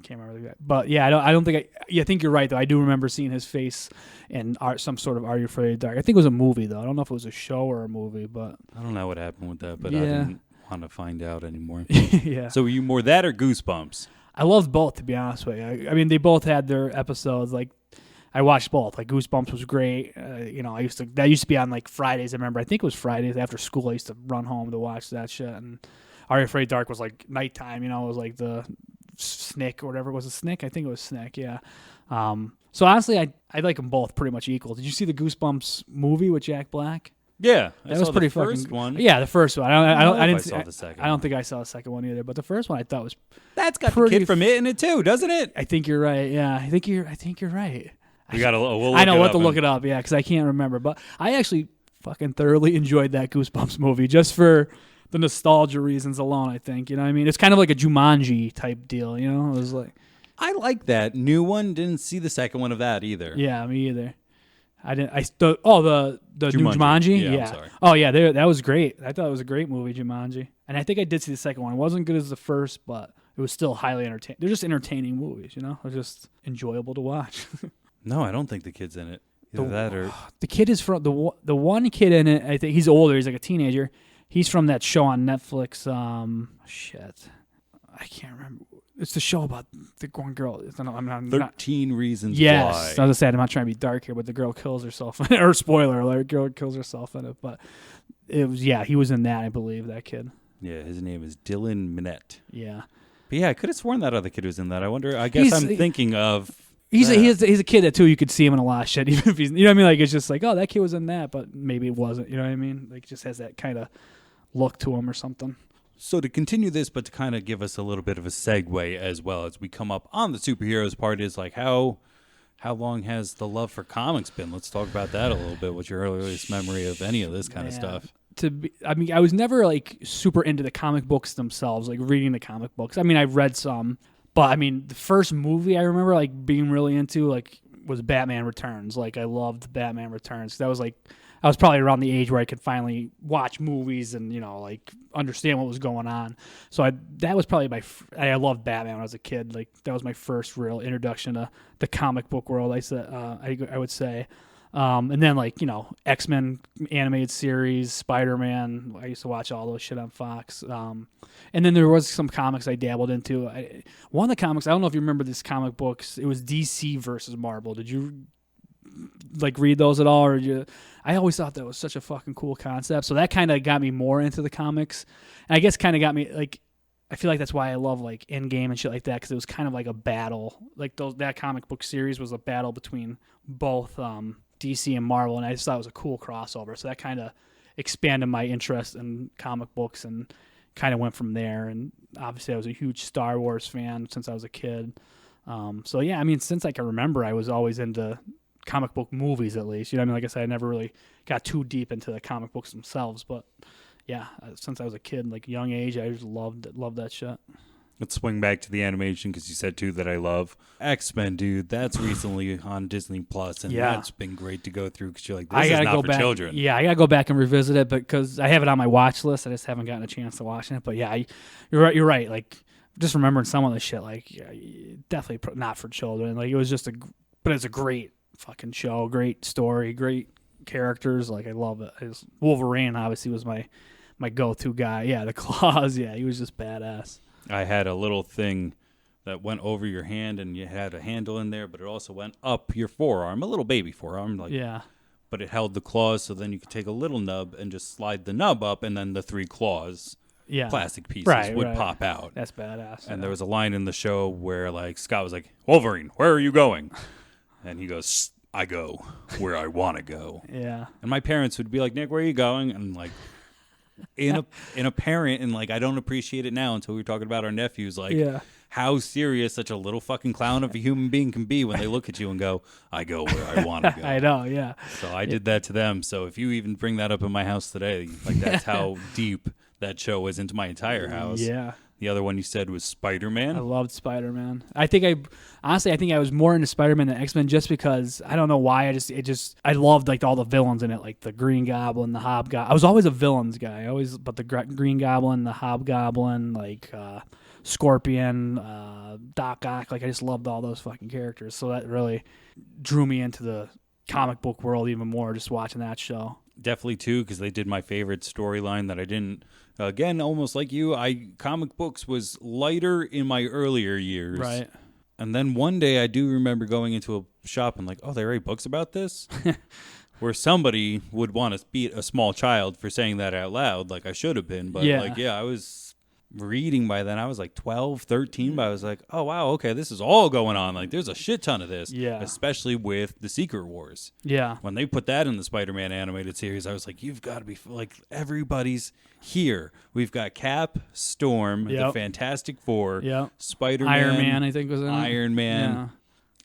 can't remember the guy. But yeah, I don't think I think you're right, though. I do remember seeing his face in some sort of Are You Afraid of the Dark? I think it was a movie, though. I don't know if it was a show or a movie, but. I don't know what happened with that, but I didn't want to find out anymore. Yeah. So were you more that or Goosebumps? I loved both, to be honest with you. I mean, they both had their episodes. Like, I watched both. Like, Goosebumps was great. That used to be on like Fridays. I remember. I think it was Fridays after school. I used to run home to watch that shit. And Are You Afraid of the Dark was like nighttime. It was like the Snick or whatever. Was it Snick? I think it was Snick. Yeah. So honestly, I like them both pretty much equal. Did you see the Goosebumps movie with Jack Black? Yeah, that was pretty fucking. First one. Yeah, the first one. I didn't saw the second. I don't think I saw the second one either. But the first one I thought was. That's got the kid from It in it too, doesn't it? I think you're right. Yeah, I think you're right. We gotta. We'll look I know it what up to look it up. Yeah, because I can't remember. But I actually fucking thoroughly enjoyed that Goosebumps movie just for the nostalgia reasons alone, I think. You know what I mean? It's kind of like a Jumanji type deal, you know? It was like... I like that new one. Didn't see the second one of that either. Yeah, me either. The new Jumanji? Yeah. I'm sorry. Oh, yeah, that was great. I thought it was a great movie, Jumanji. And I think I did see the second one. It wasn't good as the first, but it was still highly entertaining. They're just entertaining movies, you know? They're just enjoyable to watch. No, I don't think the kid's in it. Either that or... The kid is from... The one kid in it, I think he's older. He's like a teenager. He's from that show on Netflix. Shit. I can't remember. It's the show about the one girl. I'm not 13 Reasons Why. Why. Yes. I was saying, I'm not trying to be dark here, but the girl kills herself. Or spoiler alert, girl kills herself in it. But it was, he was in that, I believe, that kid. Yeah, his name is Dylan Minette. Yeah. But yeah, I could have sworn that other kid was in that. I wonder, I guess I'm thinking of... He's a kid that, too, you could see him in a lot of shit, even if he's, you know what I mean? Like, it's just like, oh, that kid was in that, but maybe it wasn't, you know what I mean? Like, it just has that kind of look to him or something. So to continue this, but to kind of give us a little bit of a segue as well as we come up on the superheroes part is like how long has the love for comics been? Let's talk about that a little bit. What's your earliest memory of any of this kind of stuff? I was never like super into the comic books themselves, like reading the comic books. I mean, I read some, but I mean, the first movie I remember like being really into like was Batman Returns. Like I loved Batman Returns. That was like, I was probably around the age where I could finally watch movies and, you know, like understand what was going on. So that was probably I loved Batman when I was a kid. Like that was my first real introduction to the comic book world. I would say. And then like, you know, X-Men animated series, Spider-Man. I used to watch all those shit on Fox. And then there was some comics I dabbled into. One of the comics, I don't know if you remember this comic books. It was DC versus Marvel. Did you like read those at all? I always thought that was such a fucking cool concept. So that kind of got me more into the comics. And I guess kind of got me like, I feel like that's why I love like Endgame and shit like that, because it was kind of like a battle. Like that comic book series was a battle between both DC and Marvel, and I just thought it was a cool crossover. So that kind of expanded my interest in comic books and kind of went from there. And obviously I was a huge Star Wars fan since I was a kid. So yeah, I mean, since I can remember, I was always into comic book movies, at least. You know what I mean? Like I said, I never really got too deep into the comic books themselves, but yeah, since I was a kid, like young age, I just loved that shit. Let's swing back to the animation, because you said too that I love X-Men, dude. That's recently on Disney Plus, and that's been great to go through, because you're like, this is not for children. Yeah, I gotta go back and revisit it, because I have it on my watch list. I just haven't gotten a chance to watch it. But yeah, you're right. Like just remembering some of the shit, like definitely not for children. Like it was just but it's a great fucking show, great story, great characters. Like I love it. Wolverine obviously was my go-to guy. Yeah, the claws. Yeah, he was just badass. I had a little thing that went over your hand, and you had a handle in there, but it also went up your forearm, a little baby forearm. Like, yeah. But it held the claws, so then you could take a little nub and just slide the nub up, and then the 3 claws, plastic pieces, would pop out. That's badass. And there was a line in the show where like Scott was like, "Wolverine, where are you going?" And he goes, "I go where I want to go." Yeah. And my parents would be like, "Nick, where are you going?" And like, in a parent, and like I don't appreciate it now until we were talking about our nephews, like how serious such a little fucking clown of a human being can be when they look at you and go, "I go where I want to go." I know, yeah. So I did that to them. So if you even bring that up in my house today, like that's how deep that show is into my entire house. Yeah. The other one you said was Spider-Man. I loved Spider-Man. I think I was more into Spider-Man than X-Men, just because I don't know why. I loved like all the villains in it, like the Green Goblin, the Hobgoblin. I was always a villains guy. But the Green Goblin, the Hobgoblin, like Scorpion, Doc Ock. Like I just loved all those fucking characters. So that really drew me into the comic book world even more, just watching that show. Definitely too, because they did my favorite storyline that I didn't. Again, almost like you, comic books was lighter in my earlier years. Right. And then one day I do remember going into a shop and like, oh, they write books about this? Where somebody would want to beat a small child for saying that out loud, like I should have been. But I was reading by then. I was like 12, 13, but I was like, oh, wow, okay, this is all going on. Like there's a shit ton of this. Yeah. Especially with the Secret Wars. Yeah. When they put that in the Spider-Man animated series, I was like, you've got to be, like, everybody's here. We've got Cap, Storm, the Fantastic Four, Spider-Man. Iron Man, I think was in it. Iron Man.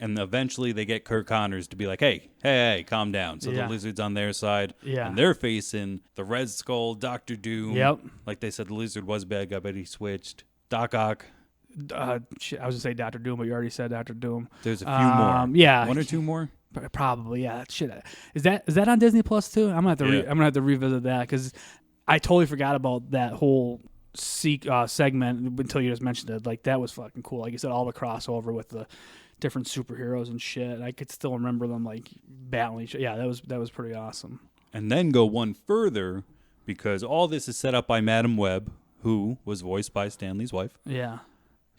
And eventually they get Kirk Connors to be like, hey, calm down. So the Lizard's on their side. Yeah. And they're facing the Red Skull, Dr. Doom. Yep. Like they said, the Lizard was a bad guy, but he switched. Doc Ock. I was going to say Dr. Doom, but you already said Dr. Doom. There's a few more. Yeah. 1 or 2 more? Probably, yeah. Shit. Is that on Disney Plus too? I'm gonna have to revisit that because I totally forgot about that whole segment until you just mentioned it. Like that was fucking cool. Like you said, all the crossover with the different superheroes and shit. I could still remember them like battling each other. Yeah, that was pretty awesome. And then go one further because all this is set up by Madam Web, who was voiced by Stanley's wife. Yeah.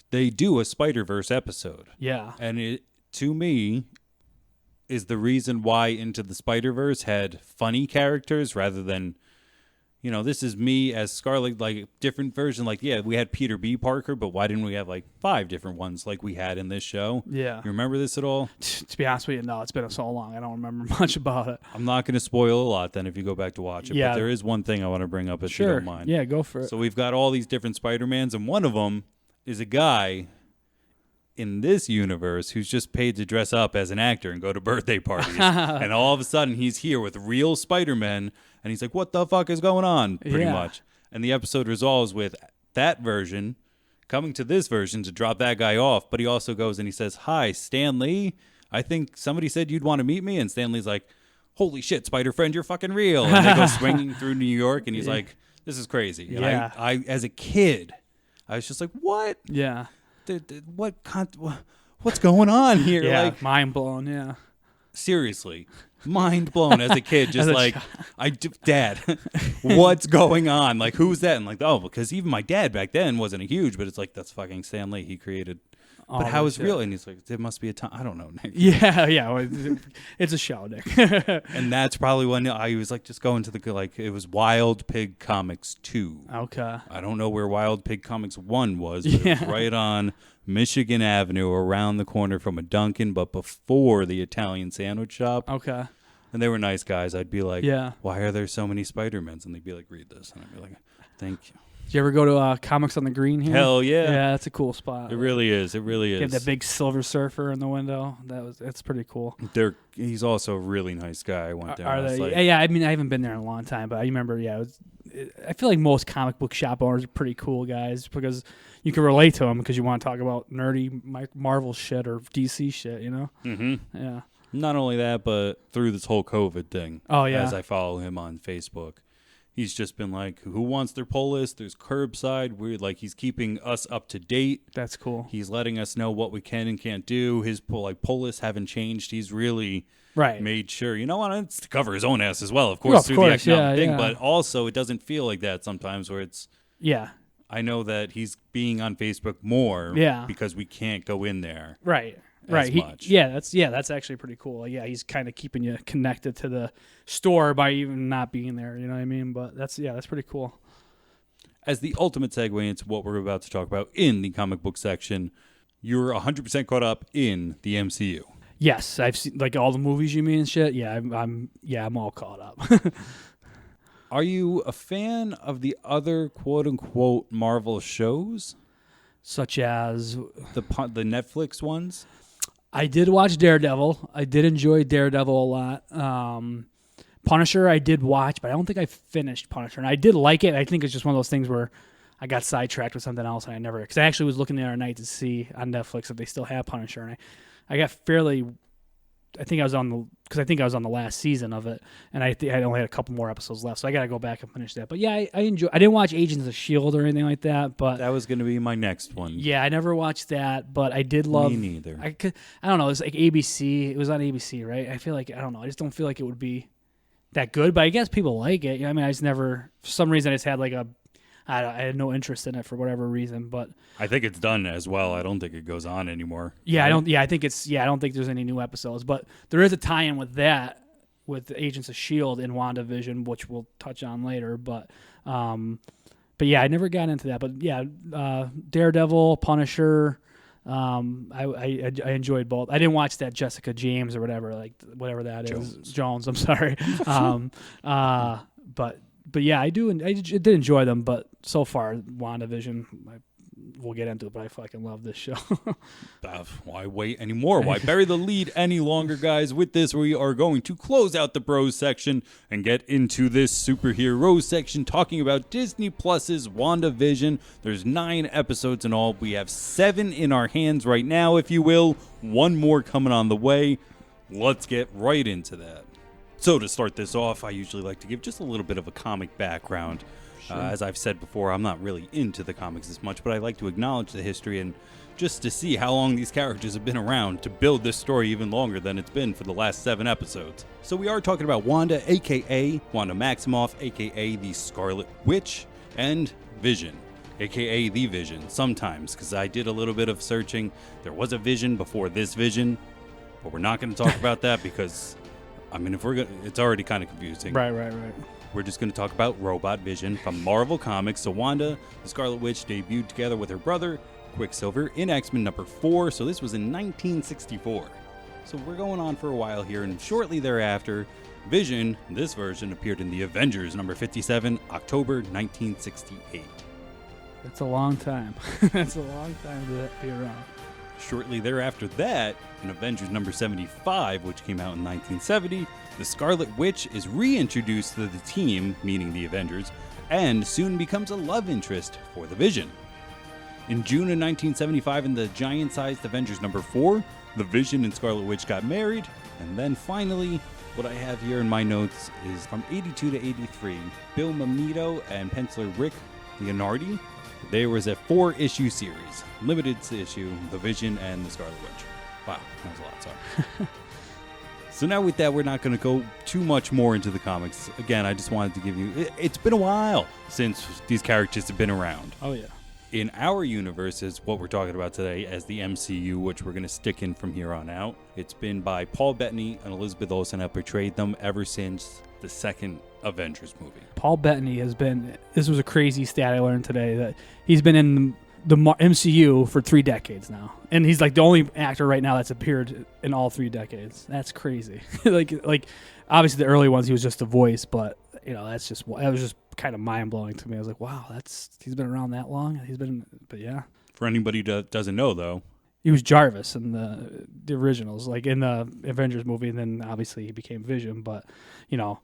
They do a Spider-Verse episode. Yeah. And it, to me, is the reason why Into the Spider-Verse had funny characters rather than, this is me as Scarlet, like different version. Like, yeah, we had Peter B. Parker, but why didn't we have like 5 different ones like we had in this show? Yeah. You remember this at all? To be honest with you, no, it's been so long. I don't remember much about it. I'm not going to spoil a lot then if you go back to watch it. Yeah. But there is one thing I want to bring up if you don't mind. Yeah, go for it. So we've got all these different Spider-Mans, and one of them is a guy in this universe who's just paid to dress up as an actor and go to birthday parties. And all of a sudden he's here with real Spider-Man and he's like, what the fuck is going on? Pretty much. And the episode resolves with that version coming to this version to drop that guy off. But he also goes and he says, hi, Stan Lee. I think somebody said you'd want to meet me. And Stan Lee's like, holy shit, Spider-Friend, you're fucking real. And they go swinging through New York and he's like, this is crazy. And I as a kid, I was just like, what? Yeah. What's going on here? Yeah, like, mind blown. Yeah, seriously, mind blown as a kid. Just like, Dad, what's going on? Like, who's that? And like, because even my dad back then wasn't a huge, but it's like that's fucking Stan Lee. He created. But how is real? And he's like, there must be a time. I don't know, Nick. Yeah. It's a show, Nick. And that's probably when I was like, just going to it was Wild Pig Comics 2. Okay. I don't know where Wild Pig Comics 1 was, but it was right on Michigan Avenue around the corner from a Dunkin', but before the Italian sandwich shop. Okay. And they were nice guys. I'd be like, yeah, why are there so many Spider-Mans? And they'd be like, read this. And I'd be like, thank you. Did you ever go to Comics on the Green here? Hell yeah. Yeah, that's a cool spot. It really is. It really is. Get that big Silver Surfer in the window. That's pretty cool. He's also a really nice guy. I went there. Are they? Yeah, I mean, I haven't been there in a long time, but I remember, I feel like most comic book shop owners are pretty cool guys because you can relate to them because you want to talk about nerdy Marvel shit or DC shit, Mm-hmm. Yeah. Not only that, but through this whole COVID thing. Oh, yeah. As I follow him on Facebook. He's just been like, who wants their pull list? There's curbside. He's keeping us up to date. That's cool. He's letting us know what we can and can't do. His pull lists haven't changed. He's really made sure. You know what? It's to cover his own ass as well, of course, through the economic thing. Yeah. But also, it doesn't feel like that sometimes where it's... Yeah. I know that he's being on Facebook more because we can't go in there. Right. Much. That's actually pretty cool. Yeah, he's kind of keeping you connected to the store by even not being there. You know what I mean? But that's pretty cool. As the ultimate segue into what we're about to talk about in the comic book section, you're 100% caught up in the MCU. Yes, I've seen like all the movies you mean and shit. Yeah, I'm all caught up. Are you a fan of the other quote unquote Marvel shows, such as the Netflix ones? I did watch Daredevil. I did enjoy Daredevil a lot. Punisher I did watch, but I don't think I finished Punisher. And I did like it. I think it's just one of those things where I got sidetracked with something else, and because I actually was looking the other night to see on Netflix if they still have Punisher, and I got fairly. I think I was on the last season of it, and I only had a couple more episodes left, so I got to go back and finish that. But yeah, I enjoy. I didn't watch Agents of S.H.I.E.L.D. or anything like that, but that was going to be my next one. Yeah, I never watched that, but I did love. Me neither. I don't know. It's like ABC. It was on ABC, right? I feel like I don't know. I just don't feel like it would be that good, but I guess people like it. I mean, I just never. For some reason, I just had like I had no interest in it for whatever reason, but I think it's done as well. I don't think it goes on anymore. Yeah, right? I think it's. Yeah, I don't think there's any new episodes, but there is a tie-in with that, with Agents of S.H.I.E.L.D. and WandaVision, which we'll touch on later. But yeah, I never got into that. But yeah, Daredevil, Punisher. I enjoyed both. I didn't watch that Jessica James or whatever that is. Jones. I'm sorry. But yeah, I did enjoy them, but so far WandaVision, we'll get into it, but I fucking love this show. Why wait anymore? Why bury the lead any longer, guys? With this, we are going to close out the bros section and get into this superhero section, talking about Disney Plus's WandaVision. There's 9 episodes in all. We have 7 in our hands right now, if you will. 1 more coming on the way. Let's get right into that. So to start this off, I usually like to give just a little bit of a comic background. Sure. As I've said before, I'm not really into the comics as much, but I like to acknowledge the history and just to see how long these characters have been around to build this story even longer than it's been for the last 7 episodes. So we are talking about Wanda, a.k.a. Wanda Maximoff, a.k.a. the Scarlet Witch, and Vision, a.k.a. the Vision, sometimes, because I did a little bit of searching. There was a Vision before this Vision, but we're not going to talk about that because, I mean, if we're gonna, it's already kind of confusing. Right. We're just going to talk about Robot Vision from Marvel Comics. So Wanda, the Scarlet Witch, debuted together with her brother, Quicksilver, in X-Men number 4. So this was in 1964. So we're going on for a while here, and shortly thereafter, Vision, this version, appeared in the Avengers number 57, October 1968. It's a long time. That's a long time to be around. Shortly thereafter that, in Avengers number 75, which came out in 1970, the Scarlet Witch is reintroduced to the team, meaning the Avengers, and soon becomes a love interest for the Vision. In June of 1975, in the giant-sized Avengers number 4, the Vision and Scarlet Witch got married, and then finally, what I have here in my notes is from 82 to 83, Bill Mamito and penciler Rick Leonardi. There was a 4-issue series, limited issue, The Vision and the Scarlet Witch. Wow, that was a lot, sorry. So now with that, we're not going to go too much more into the comics. Again, I just wanted to give you, it's been a while since these characters have been around. Oh, yeah. In our universe is what we're talking about today as the MCU, which we're going to stick in from here on out. It's been by Paul Bettany and Elizabeth Olsen have portrayed them ever since the second Avengers movie. Paul Bettany has been, this was a crazy stat I learned today, that he's been in the MCU for 3 decades now. And he's like the only actor right now that's appeared in all 3 decades. That's crazy. like obviously the early ones he was just a voice, but you know, that was just kind of mind-blowing to me. I was like, wow, he's been around that long. But yeah. For anybody that doesn't know though, he was Jarvis in the originals, like in the Avengers movie, and then obviously he became Vision, but you know,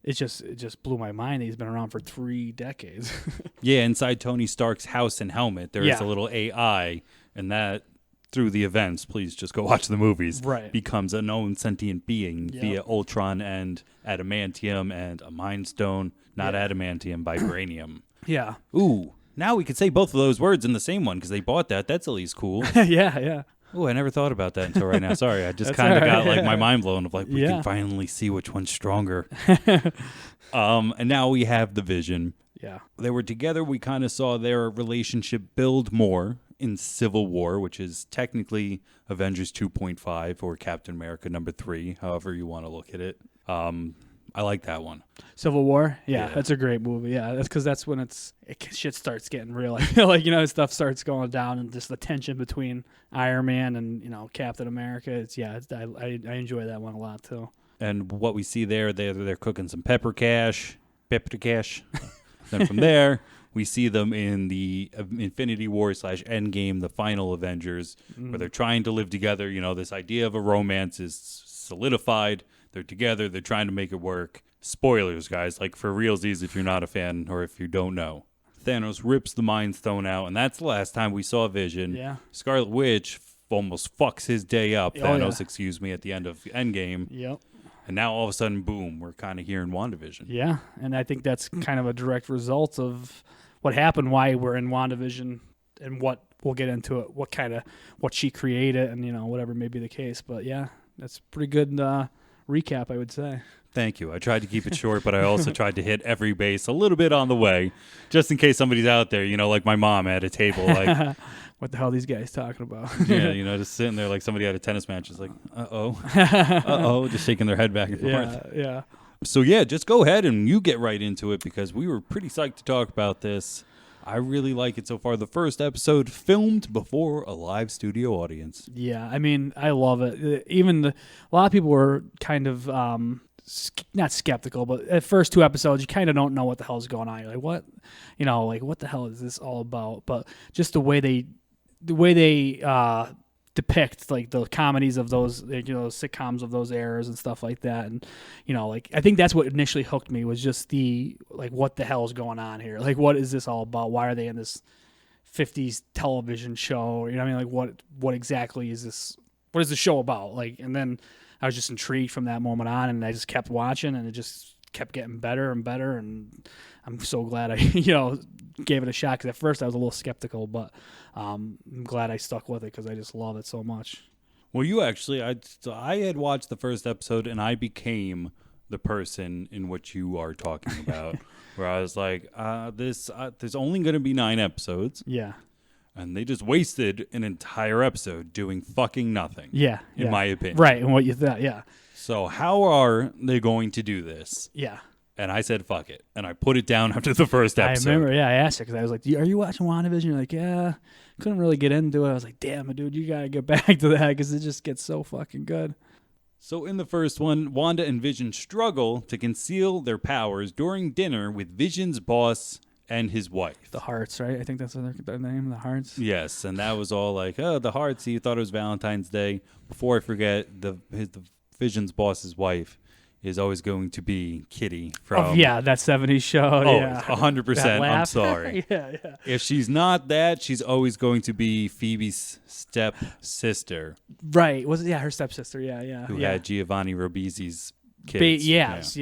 it just blew my mind that he's been around for 3 decades. Yeah, inside Tony Stark's house and helmet, there is a little AI, and that, through the events, please just go watch the movies, right, becomes a known sentient being via Ultron and adamantium and a Mind Stone, not adamantium, vibranium. Yeah. Ooh, now we could say both of those words in the same one because they bought that. That's at least cool. Yeah. Oh, I never thought about that until right now. Sorry, I just kind of got like my mind blown of like, we can finally see which one's stronger. And now we have the Vision. Yeah. They were together. We kind of saw their relationship build more in Civil War, which is technically Avengers 2.5 or Captain America number 3, however you want to look at it. I like that one. Civil War? Yeah, that's a great movie. Yeah, that's because that's when shit starts getting real. I feel like, you know, stuff starts going down and just the tension between Iron Man and, you know, Captain America. I enjoy that one a lot too. And what we see there, they're cooking some pepper cash. Then from there, we see them in the Infinity War / Endgame, the final Avengers, where they're trying to live together. You know, this idea of a romance is solidified. They're together. They're trying to make it work. Spoilers, guys. Like, for realsies, if you're not a fan or if you don't know. Thanos rips the Mind Stone out, and that's the last time we saw Vision. Yeah. Scarlet Witch almost fucks his day up. Thanos, excuse me, at the end of Endgame. Yep. And now all of a sudden, boom, we're kind of here in WandaVision. Yeah, and I think that's kind of a direct result of what happened, why we're in WandaVision, and what we'll get into it, what she created, and, you know, whatever may be the case. But yeah, that's a pretty good recap, I would say. Thank you. I tried to keep it short, but I also tried to hit every base a little bit on the way, just in case somebody's out there, you know, like my mom at a table, like, what the hell are these guys talking about? Yeah, you know, just sitting there like somebody at a tennis match is like, uh-oh, just shaking their head back and forth. Yeah. So yeah, just go ahead and you get right into it because we were pretty psyched to talk about this. I really like it so far. The first episode filmed before a live studio audience. Yeah, I mean, I love it. A lot of people were kind of not skeptical, but at first 2 episodes, you kind of don't know what the hell is going on. You're like, what, what the hell is this all about? But just the way they depict like the comedies of those, sitcoms of those eras and stuff like that, and I think that's what initially hooked me, was just the what the hell is going on here? Like, what is this all about? Why are they in this 50s television show? What exactly is this? What is the show about? And then I was just intrigued from that moment on, and I just kept watching, and it just kept getting better and better. And I'm so glad I, gave it a shot, because at first I was a little skeptical, but I'm glad I stuck with it because I just love it so much. Well, you actually, I had watched the first episode, and I became the person in which you are talking about, where I was like, there's only going to be 9 episodes. Yeah. And they just wasted an entire episode doing fucking nothing. Yeah. In my opinion. Right. And what you thought. Yeah. So how are they going to do this? Yeah. And I said, fuck it. And I put it down after the first episode. I remember, I asked her, because I was like, are you watching WandaVision? You're like, yeah. Couldn't really get into it. I was like, damn it, dude, you got to get back to that, because it just gets so fucking good. So in the first one, Wanda and Vision struggle to conceal their powers during dinner with Vision's boss and his wife. The Hearts, right? I think that's their name, the Hearts. Yes, and that was all like, oh, the Hearts. He thought it was Valentine's Day. Before I forget, the Vision's boss's wife is always going to be Kitty from... Oh, yeah, that 70s show. Oh, yeah. 100%. I'm sorry. Yeah. If she's not that, she's always going to be Phoebe's stepsister. Right. Was it? Yeah, her stepsister. Yeah. Who had Giovanni Ribisi's kids. Yes.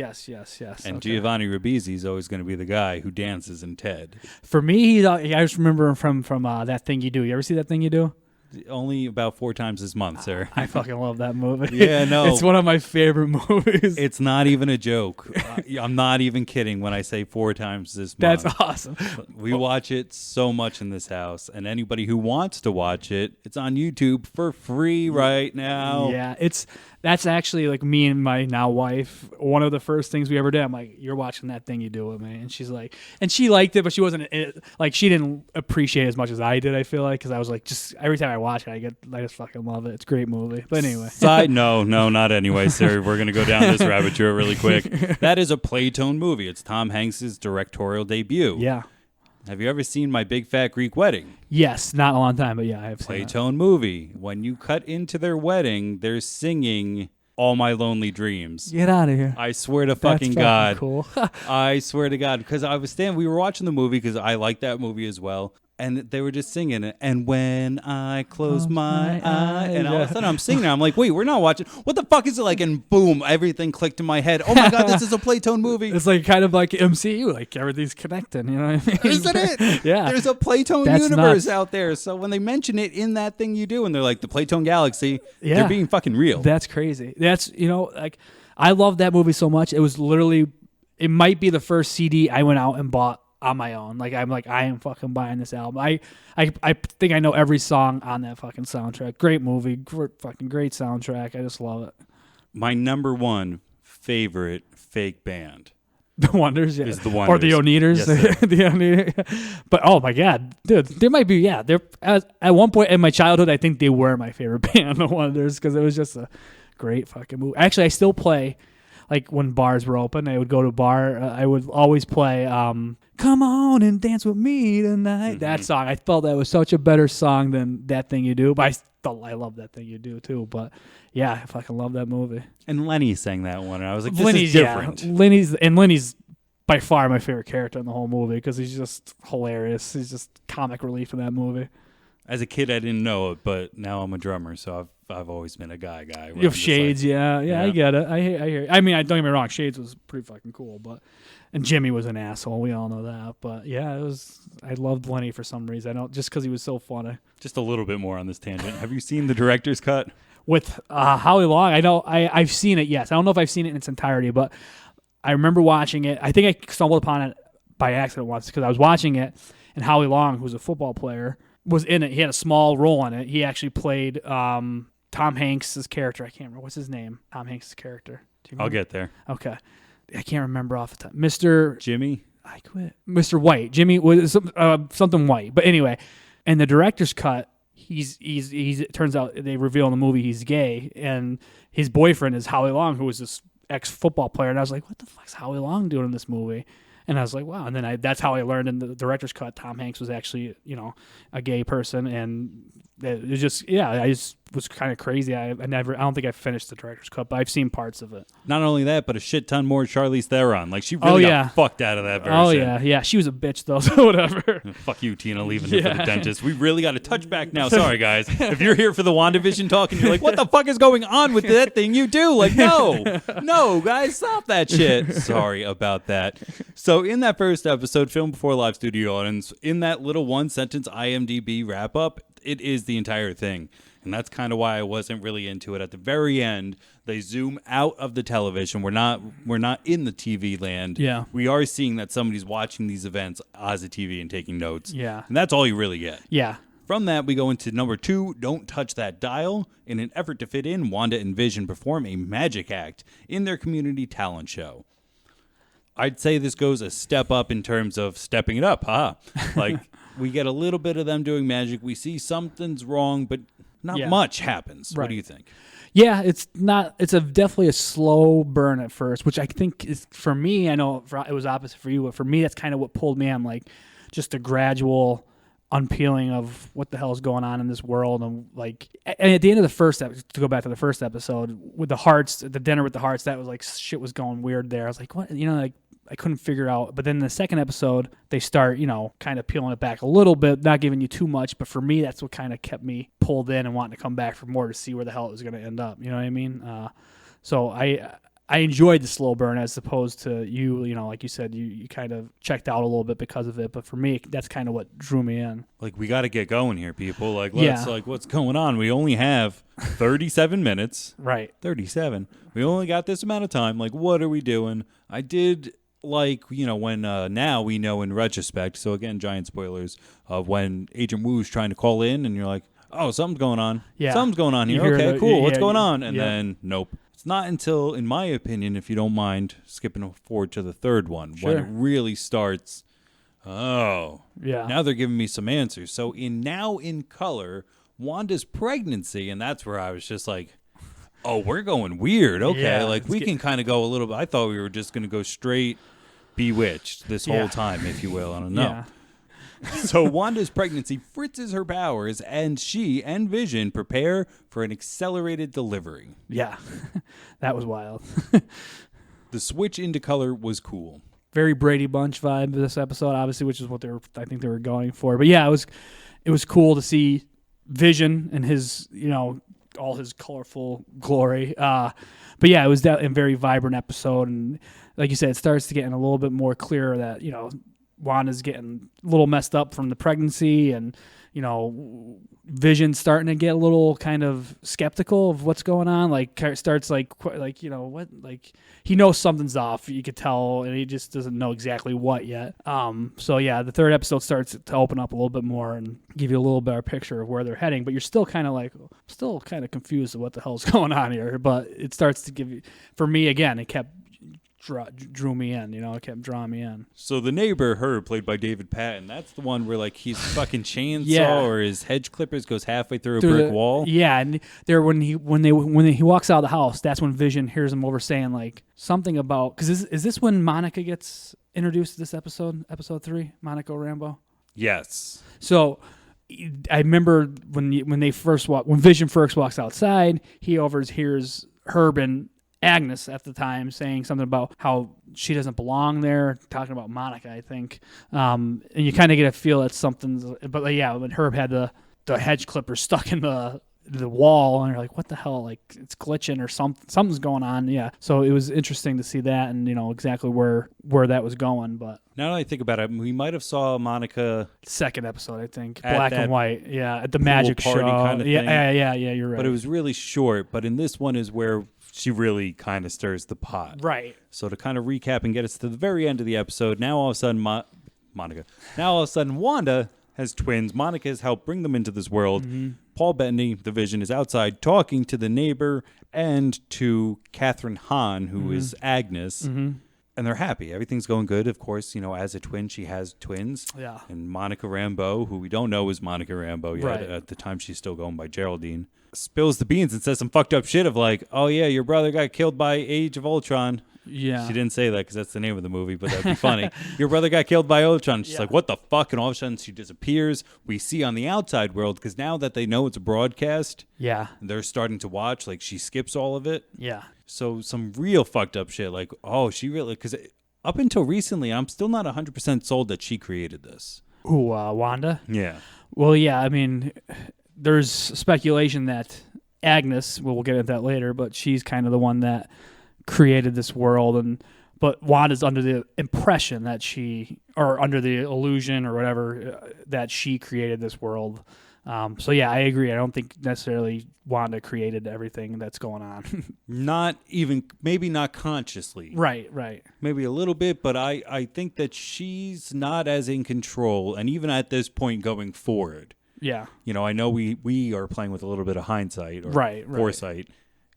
And Giovanni Ribisi is always going to be the guy who dances in Ted. For me, I just remember him from That Thing You Do. You ever see That Thing You Do? Only about 4 times this month, sir. I fucking love that movie. Yeah, no. It's one of my favorite movies. It's not even a joke. I'm not even kidding when I say 4 times this month. That's awesome. We watch it so much in this house, and anybody who wants to watch it, it's on YouTube for free right now. Yeah, that's actually like me and my now wife. One of the first things we ever did. I'm like, "You're watching That Thing You Do with me," and she's like, and she liked it, but she wasn't like, she didn't appreciate it as much as I did. I feel like, because I was like, just every time I watch it, I just fucking love it. It's a great movie. But anyway, no, not anyway, sir. We're gonna go down this rabbit trail really quick. That is a Playtone movie. It's Tom Hanks's directorial debut. Yeah. Have you ever seen My Big Fat Greek Wedding? Yes, not a long time, but yeah, I have seen Playtone movie. When you cut into their wedding, they're singing All My Lonely Dreams. Get out of here. I swear to fucking God. Cool. I swear to God. Because we were watching the movie because I like that movie as well. And they were just singing it. And when I close my eye. And all of a sudden I'm singing it. I'm like, wait, we're not watching. What the fuck is it like? And boom, everything clicked in my head. Oh my God, this is a Playtone movie. It's like kind of like MCU. Like everything's connecting. You know what I mean? Isn't it? Yeah. There's a Playtone That's universe nuts. out there. So when they mention it in That Thing You Do, and they're like, the Playtone Galaxy, Yeah. they're being fucking real. That's crazy. That's, like, I love that movie so much. It was literally, it might be the first CD I went out and bought on my own. Like, I'm like, I am fucking buying this album. I think I know every song on that fucking soundtrack. Great movie. Fucking great soundtrack. I just love it. My number 1 favorite fake band. The Wonders, yeah. Is the Wonders. Or the Oneaters. Yes, sir. The Oneaters. But, oh my God, dude, there might be, yeah. At one point in my childhood, I think they were my favorite band, the Wonders, because it was just a great fucking movie. Actually, I still play, like, when bars were open, I would go to a bar. I would always play Come On and Dance With Me Tonight. Mm-hmm. That song. I felt that was such a better song than That Thing You Do. But I love That Thing You Do, too. But, yeah, I fucking love that movie. And Lenny sang that one, and I was like, this is different. Yeah. Lenny's by far my favorite character in the whole movie, because he's just hilarious. He's just comic relief in that movie. As a kid, I didn't know it, but now I'm a drummer, so I've always been a guy. You have Shades, like, yeah, I get it. I hear. I mean, don't get me wrong, Shades was pretty fucking cool, and Jimmy was an asshole. We all know that, but yeah, it was. I loved Lenny for some reason. Just because he was so funny. Just a little bit more on this tangent. Have you seen the director's cut with Howie Long? I know. I've seen it. Yes, I don't know if I've seen it in its entirety, but I remember watching it. I think I stumbled upon it by accident once, because I was watching it, and Howie Long, who's a football player, was in it. He had a small role in it. He actually played Tom Hanks' character. I can't remember. What's his name? Tom Hanks' character. Do you remember? I'll get there. Okay. I can't remember off the top. Mr. Jimmy? I quit. Mr. White. Jimmy was something white. But anyway, in the director's cut, he's it turns out they reveal in the movie he's gay, and his boyfriend is Howie Long, who was this ex-football player, and I was like, what the fuck's Howie Long doing in this movie? And I was like, wow. And then that's how I learned in the director's cut, Tom Hanks was actually, a gay person. And it was just, I just was kind of crazy. I don't think I finished the director's cut, but I've seen parts of it. Not only that, but a shit ton more Charlize Theron. Like, she really got fucked out of that version. Oh, yeah. Yeah, she was a bitch, though, so whatever. Fuck you, Tina, leaving it for the dentist. We really got to touch back now. Sorry, guys. If you're here for the WandaVision talk and you're like, what the fuck is going on with that thing you do? Like, no, guys, stop that shit. Sorry about that. So in that first episode, filmed before live studio audience, in that little one-sentence IMDb wrap-up, it is the entire thing. And that's kind of why I wasn't really into it. At the very end, they zoom out of the television. We're not in the TV land. Yeah. We are seeing that somebody's watching these events as a TV and taking notes. Yeah. And that's all you really get. Yeah. From that, we go into number 2, Don't Touch That Dial. In an effort to fit in, Wanda and Vision perform a magic act in their community talent show. I'd say this goes a step up in terms of stepping it up. Like, we get a little bit of them doing magic. We see something's wrong, but not much happens. Right. What do you think? Yeah, it's definitely a slow burn at first, which I think is, for me, I know it was opposite for you, but for me, that's kind of what pulled me. I'm like, just a gradual unpeeling of what the hell is going on in this world. And like, and at the end of the first episode, to go back to the first episode with the hearts, the dinner with the hearts, that was like, shit was going weird there. I was like, what, like, I couldn't figure out. But then in the second episode, they start, kind of peeling it back a little bit, not giving you too much. But for me, that's what kind of kept me pulled in and wanting to come back for more to see where the hell it was going to end up. You know what I mean? So I enjoyed the slow burn as opposed to you, like you said, you kind of checked out a little bit because of it. But for me, that's kind of what drew me in. Like, we got to get going here, people. Like, what's going on? We only have 37 minutes. Right. 37. We only got this amount of time. Like, what are we doing? I did... Like, when now we know in retrospect, so again, giant spoilers, of when Agent Wu's trying to call in and you're like, oh, something's going on. Yeah. Something's going on here. Okay, cool. What's going on? And then, nope. It's not until, in my opinion, if you don't mind, skipping forward to the third one, when it really starts, now they're giving me some answers. So in color, Wanda's pregnancy, and that's where I was just like, oh, we're going weird. Okay, we can kind of go a little bit. I thought we were just going to go straight Bewitched this whole time, if you will. I don't know. Yeah. So Wanda's pregnancy fritzes her powers, and she and Vision prepare for an accelerated delivery. Yeah, that was wild. The switch into color was cool. Very Brady Bunch vibe this episode, obviously, which is what I think they were going for. But yeah, it was cool to see Vision and his, all his colorful glory. But yeah, it was a very vibrant episode. And like you said, it starts to get a little bit more clear that, Wanda's getting a little messed up from the pregnancy, and, Vision's starting to get a little kind of skeptical of what's going on. Like, starts what, he knows something's off. You could tell, and he just doesn't know exactly what yet. So yeah, the third episode starts to open up a little bit more and give you a little better picture of where they're heading. But you're still kind of confused of what the hell's going on here. But it starts to give you, for me again, it kept drew me in, it kept drawing me in. So the neighbor, Herb, played by David Patton, that's the one where he's fucking chainsaw or his hedge clippers goes halfway through a brick wall. Yeah, and there when he walks out of the house, that's when Vision hears him over saying something about, because is this when Monica gets introduced to this episode 3, Monica Rambeau? Yes. So I remember when Vision first walks outside, he overhears Herb and Agnes at the time saying something about how she doesn't belong there, talking about Monica, I think. And you kind of get a feel that something's, but when Herb had the hedge clipper stuck in the wall, and you're like, what the hell? It's glitching or something's going on. Yeah. So it was interesting to see that and, exactly where that was going. But now that I think about it, we might have saw Monica second episode, I think, black and white. Yeah. At the magic party show. Kind of thing. Yeah. You're right. But it was really short. But in this one is where she really kind of stirs the pot. Right. So to kind of recap and get us to the very end of the episode, now all of a sudden Monica. Now all of a sudden Wanda has twins. Monica has helped bring them into this world. Mm-hmm. Paul Bettany, the Vision, is outside talking to the neighbor and to Catherine Hahn, who is Agnes. Mm-hmm. and they're happy. Everything's going good. Of course, as a twin, she has twins. Yeah. And Monica Rambeau, who we don't know is Monica Rambeau yet. Right. At the time, she's still going by Geraldine. Spills the beans and says some fucked up shit of like, oh, yeah, your brother got killed by Age of Ultron. Yeah. She didn't say that because that's the name of the movie, but that'd be funny. Your brother got killed by Ultron. She's like, what the fuck? And all of a sudden, she disappears. We see on the outside world, because now that they know it's a broadcast, they're starting to watch. Like, she skips all of it. Yeah. So some real fucked up shit. Like, oh, she really... Because up until recently, I'm still not 100% sold that she created this. Ooh, Wanda? Yeah. Well, yeah, I mean, there's speculation that Agnes, we'll get into that later, but she's kind of the one that created this world, but Wanda's under the impression that or under the illusion or whatever, that she created this world. So yeah, I agree. I don't think necessarily Wanda created everything that's going on. Maybe not consciously. Right. Maybe a little bit, but I think that she's not as in control, and even at this point going forward. Yeah. I know we are playing with a little bit of hindsight or foresight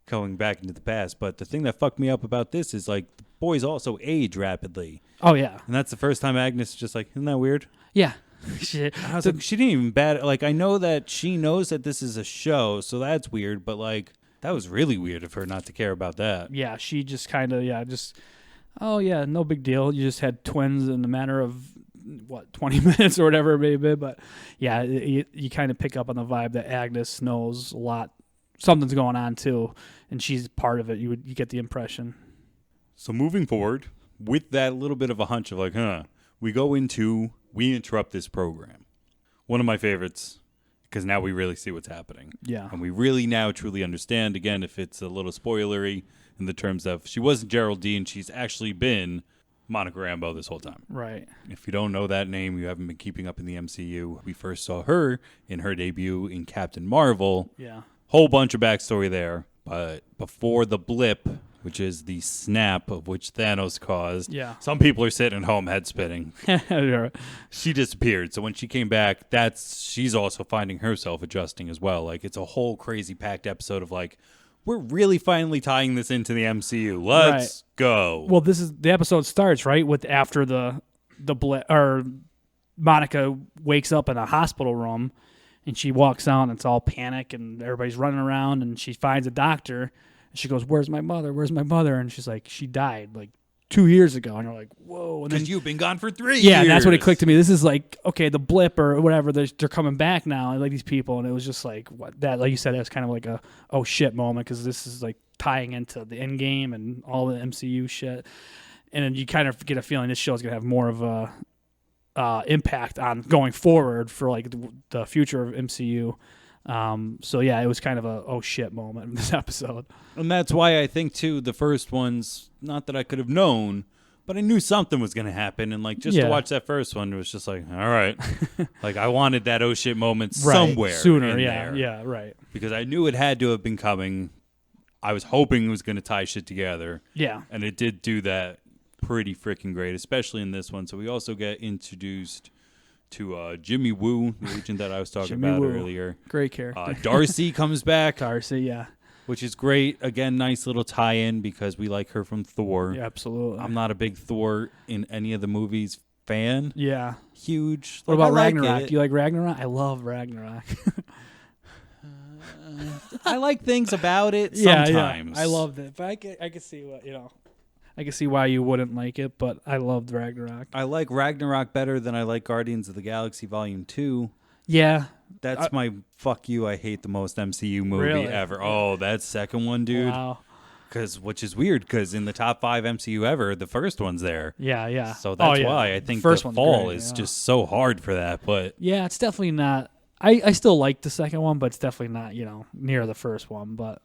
going back into the past, but the thing that fucked me up about this is like the boys also age rapidly. Oh yeah. And that's the first time Agnes is just like, isn't that weird? Yeah. I was like, she didn't even bat. Like, I know that she knows that this is a show, so that's weird, but like that was really weird of her not to care about that. Yeah, she just kind of oh yeah, no big deal. You just had twins in a matter of 20 minutes or whatever it may be, but yeah, you kind of pick up on the vibe that Agnes knows a lot. Something's going on too, and she's part of it. You get the impression. So moving forward, with that little bit of a hunch of like, we interrupt this program. One of my favorites, because now we really see what's happening. Yeah. And we really now truly understand, again, if it's a little spoilery in the terms of she wasn't Geraldine, she's actually been Monica Rambeau this whole time. Right. If you don't know that name, you haven't been keeping up in the MCU. We first saw her in her debut in Captain Marvel. Yeah. Whole bunch of backstory there. But before the blip, which is the snap of which Thanos caused, some people are sitting at home head spinning. She disappeared. So when she came back, she's also finding herself adjusting as well. Like, it's a whole crazy packed episode of like, we're really finally tying this into the MCU. Let's go. Well, the episode starts right with after the blip, or Monica wakes up in a hospital room. And she walks out, and it's all panic, and everybody's running around, and she finds a doctor, and she goes, "Where's my mother? Where's my mother?" And she's like, "She died like 2 years ago." And you're like, "Whoa!" Because you've been gone for 3 years. Yeah, and that's when it clicked to me. This is like, okay, the blip or whatever. They're coming back now, like these people, and it was just like that. Like you said, that's kind of like a oh shit moment, because this is like tying into the end game and all the MCU shit, and then you kind of get a feeling this show's gonna have more of a impact on going forward for like the future of MCU. So yeah, it was kind of a oh shit moment in this episode. And that's why I think too, the first ones, not that I could have known, but I knew something was going to happen. And like, just to watch that first one, it was just like, all right. Like, I wanted that oh shit moment somewhere sooner. in Yeah. there. Yeah. Right. Because I knew it had to have been coming. I was hoping it was going to tie shit together. Yeah. And it did do that pretty freaking great, especially in this one. So we also get introduced to Jimmy Woo, the agent that I was talking about earlier. Great character. Darcy comes back. Darcy, yeah. Which is great. Again, nice little tie-in because we like her from Thor. Yeah, absolutely. I'm not a big Thor in any of the movies fan. Yeah. Huge. What about Ragnarok? Do you like Ragnarok? I love Ragnarok. I like things about it sometimes. Yeah. I loved it. But I could see what, I can see why you wouldn't like it, but I loved Ragnarok. I like Ragnarok better than I like Guardians of the Galaxy Volume 2. Yeah. That's my fuck you, I hate the most MCU movie ever. Oh, that second one, dude. Wow. Which is weird, because in the top 5 MCU ever, the first one's there. Yeah, yeah. So that's why I think the fall is just so hard for that. But yeah, it's definitely not. I still like the second one, but it's definitely not, near the first one. But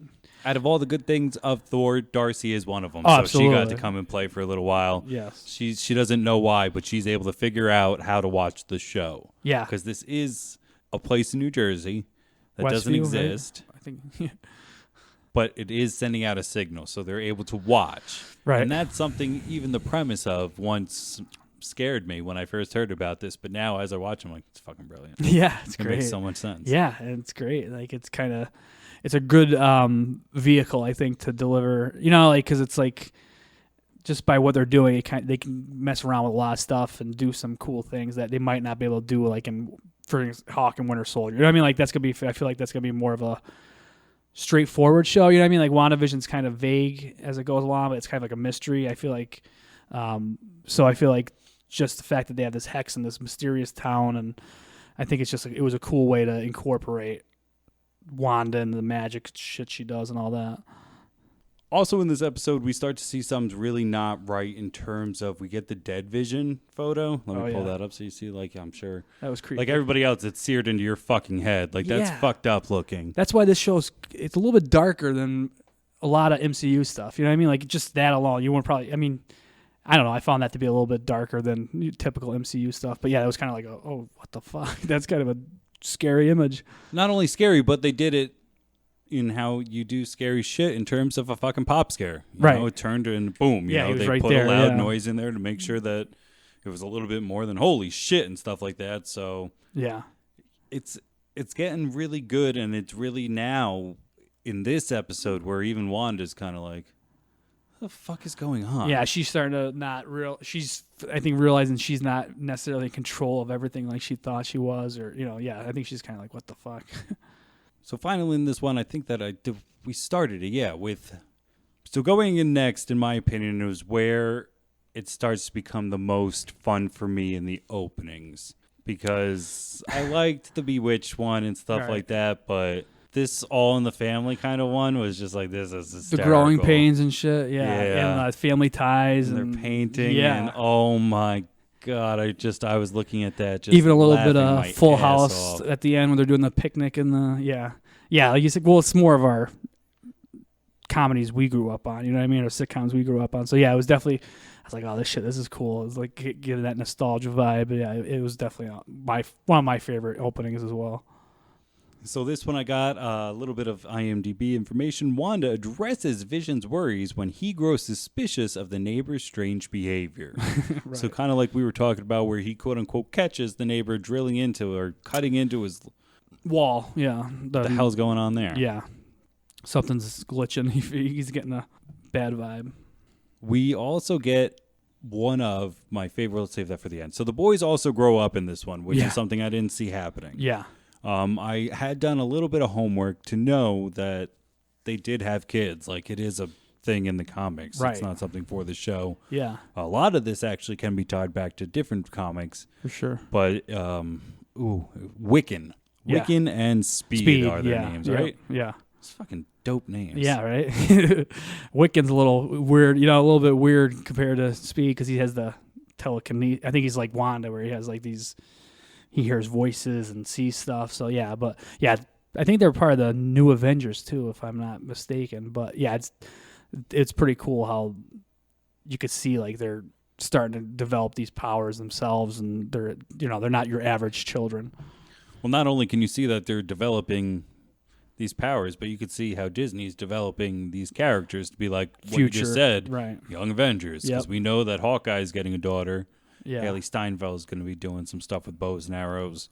out of all the good things of Thor, Darcy is one of them. Oh, so absolutely. she got to come and play for a little while. Yes. She doesn't know why, but she's able to figure out how to watch the show. Yeah. Because this is a place in New Jersey that doesn't exist. Right? I think. But it is sending out a signal, so they're able to watch. Right. And that's something even the premise of once scared me when I first heard about this, but now as I watch them, I'm like, it's fucking brilliant. Yeah, it's great. It makes so much sense. Yeah, it's great. Like, it's a good vehicle, I think, to deliver, because it's like just by what they're doing, they can mess around with a lot of stuff and do some cool things that they might not be able to do, like for Hawk and Winter Soldier. You know what I mean? Like I feel like that's gonna be more of a straightforward show. You know what I mean? Like WandaVision's kind of vague as it goes along, but it's kind of like a mystery. I feel like, so I feel like just the fact that they have this hex in this mysterious town, and I think it's just it was a cool way to incorporate Wanda and the magic shit she does and all that. Also in this episode, we start to see something's really not right in terms of we get the dead vision photo. Let me pull that up so you see, like, I'm sure. That was creepy. Like everybody else, it's seared into your fucking head. Like, that's fucked up looking. That's why this show's, it's a little bit darker than a lot of MCU stuff. You know what I mean? Like, just that alone, you wouldn't probably, I mean, I don't know. I found that to be a little bit darker than typical MCU stuff. But yeah, it was kind of like, oh, what the fuck? That's kind of a scary image. Not only scary, but they did it in how you do scary shit in terms of a fucking pop scare. You know, it turned and boom. You know, they put a loud noise in there to make sure that it was a little bit more than holy shit and stuff like that. So yeah, it's getting really good, and it's really now in this episode where even Wanda's kind of like, what the fuck is going on? Yeah, she's starting to she's, I think, realizing she's not necessarily in control of everything like she thought she was, or, you know, I think she's kind of like, what the fuck? So finally in this one, I think that we started it, so going in next, in my opinion, it was where it starts to become the most fun for me in the openings, because I liked the Bewitched one and stuff like that, but this All in the Family kind of one was just like, this is hysterical. The growing pains and shit, and family ties, and they're painting, and oh my God, I was looking at that, just even a little bit of Full House at the end when they're doing the picnic and like you said, well, it's more of our comedies we grew up on, you know what I mean, or sitcoms we grew up on. So yeah, it was definitely, I was like, oh, this is cool. It was like getting that nostalgia vibe. But yeah, it was definitely one of my favorite openings as well. So this one, I got a little bit of IMDb information. Wanda addresses Vision's worries when he grows suspicious of the neighbor's strange behavior. Right. So kind of like we were talking about, where he quote-unquote catches the neighbor drilling into or cutting into his wall. Yeah. The hell's going on there? Yeah. Something's glitching. He's getting a bad vibe. We also get one of my favorite. Let's save that for the end. So the boys also grow up in this one, which is something I didn't see happening. Yeah. I had done a little bit of homework to know that they did have kids. Like, it is a thing in the comics. Right. It's not something for the show. Yeah. A lot of this actually can be tied back to different comics. For sure. But, Wiccan. Yeah. Wiccan and Speed are their names, right? Yeah. It's fucking dope names. Yeah, right? Wiccan's a little weird, a little bit weird compared to Speed, because he has the telekinesis. I think he's like Wanda, where he has like these... He hears voices and sees stuff. So, I think they're part of the New Avengers, too, if I'm not mistaken. But, it's pretty cool how you could see, like, they're starting to develop these powers themselves, and they're not your average children. Well, not only can you see that they're developing these powers, but you could see how Disney's developing these characters to be like what you just said, right? Young Avengers, because we know that Hawkeye's getting a daughter. Yeah. Haley Steinfeld's going to be doing some stuff with bows and arrows.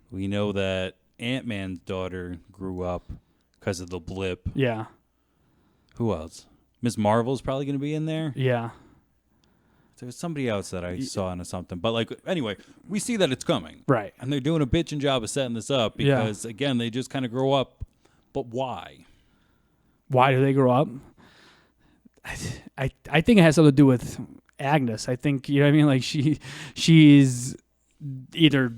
We know that Ant-Man's daughter grew up because of the blip. Yeah. Who else? Ms. Marvel's probably going to be in there. Yeah. There was somebody else that I saw into something. But, anyway, we see that it's coming. Right. And they're doing a bitchin' job of setting this up because, again, they just kind of grow up. But why? Why do they grow up? I think it has something to do with Agnes. I think, you know what I mean? Like, she's either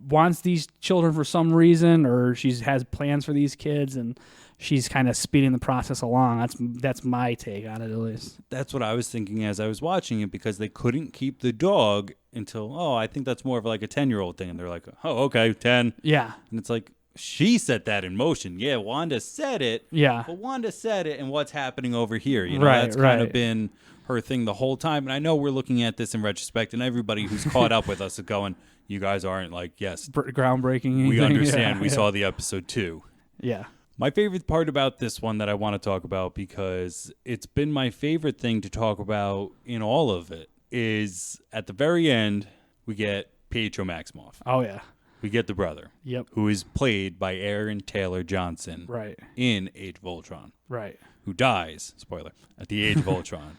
wants these children for some reason, or she has plans for these kids, and she's kind of speeding the process along. That's my take on it, at least. That's what I was thinking as I was watching it, because they couldn't keep the dog until, I think that's more of like a 10-year-old thing. And they're like, oh, okay, 10. Yeah. And it's like, she set that in motion. Yeah, Wanda said it. Yeah. But Wanda said it, and what's happening over here? That's kind of been her thing the whole time. And I know we're looking at this in retrospect, and everybody who's caught up with us is going, you guys aren't groundbreaking. We understand. We saw the episode 2. Yeah. My favorite part about this one that I want to talk about, because it's been my favorite thing to talk about in all of it, is at the very end, we get Pietro Maximoff. Oh, yeah. We get the brother. Yep. Who is played by Aaron Taylor Johnson. Right. In Age of Ultron. Right. Who dies, spoiler, at the Age of Ultron.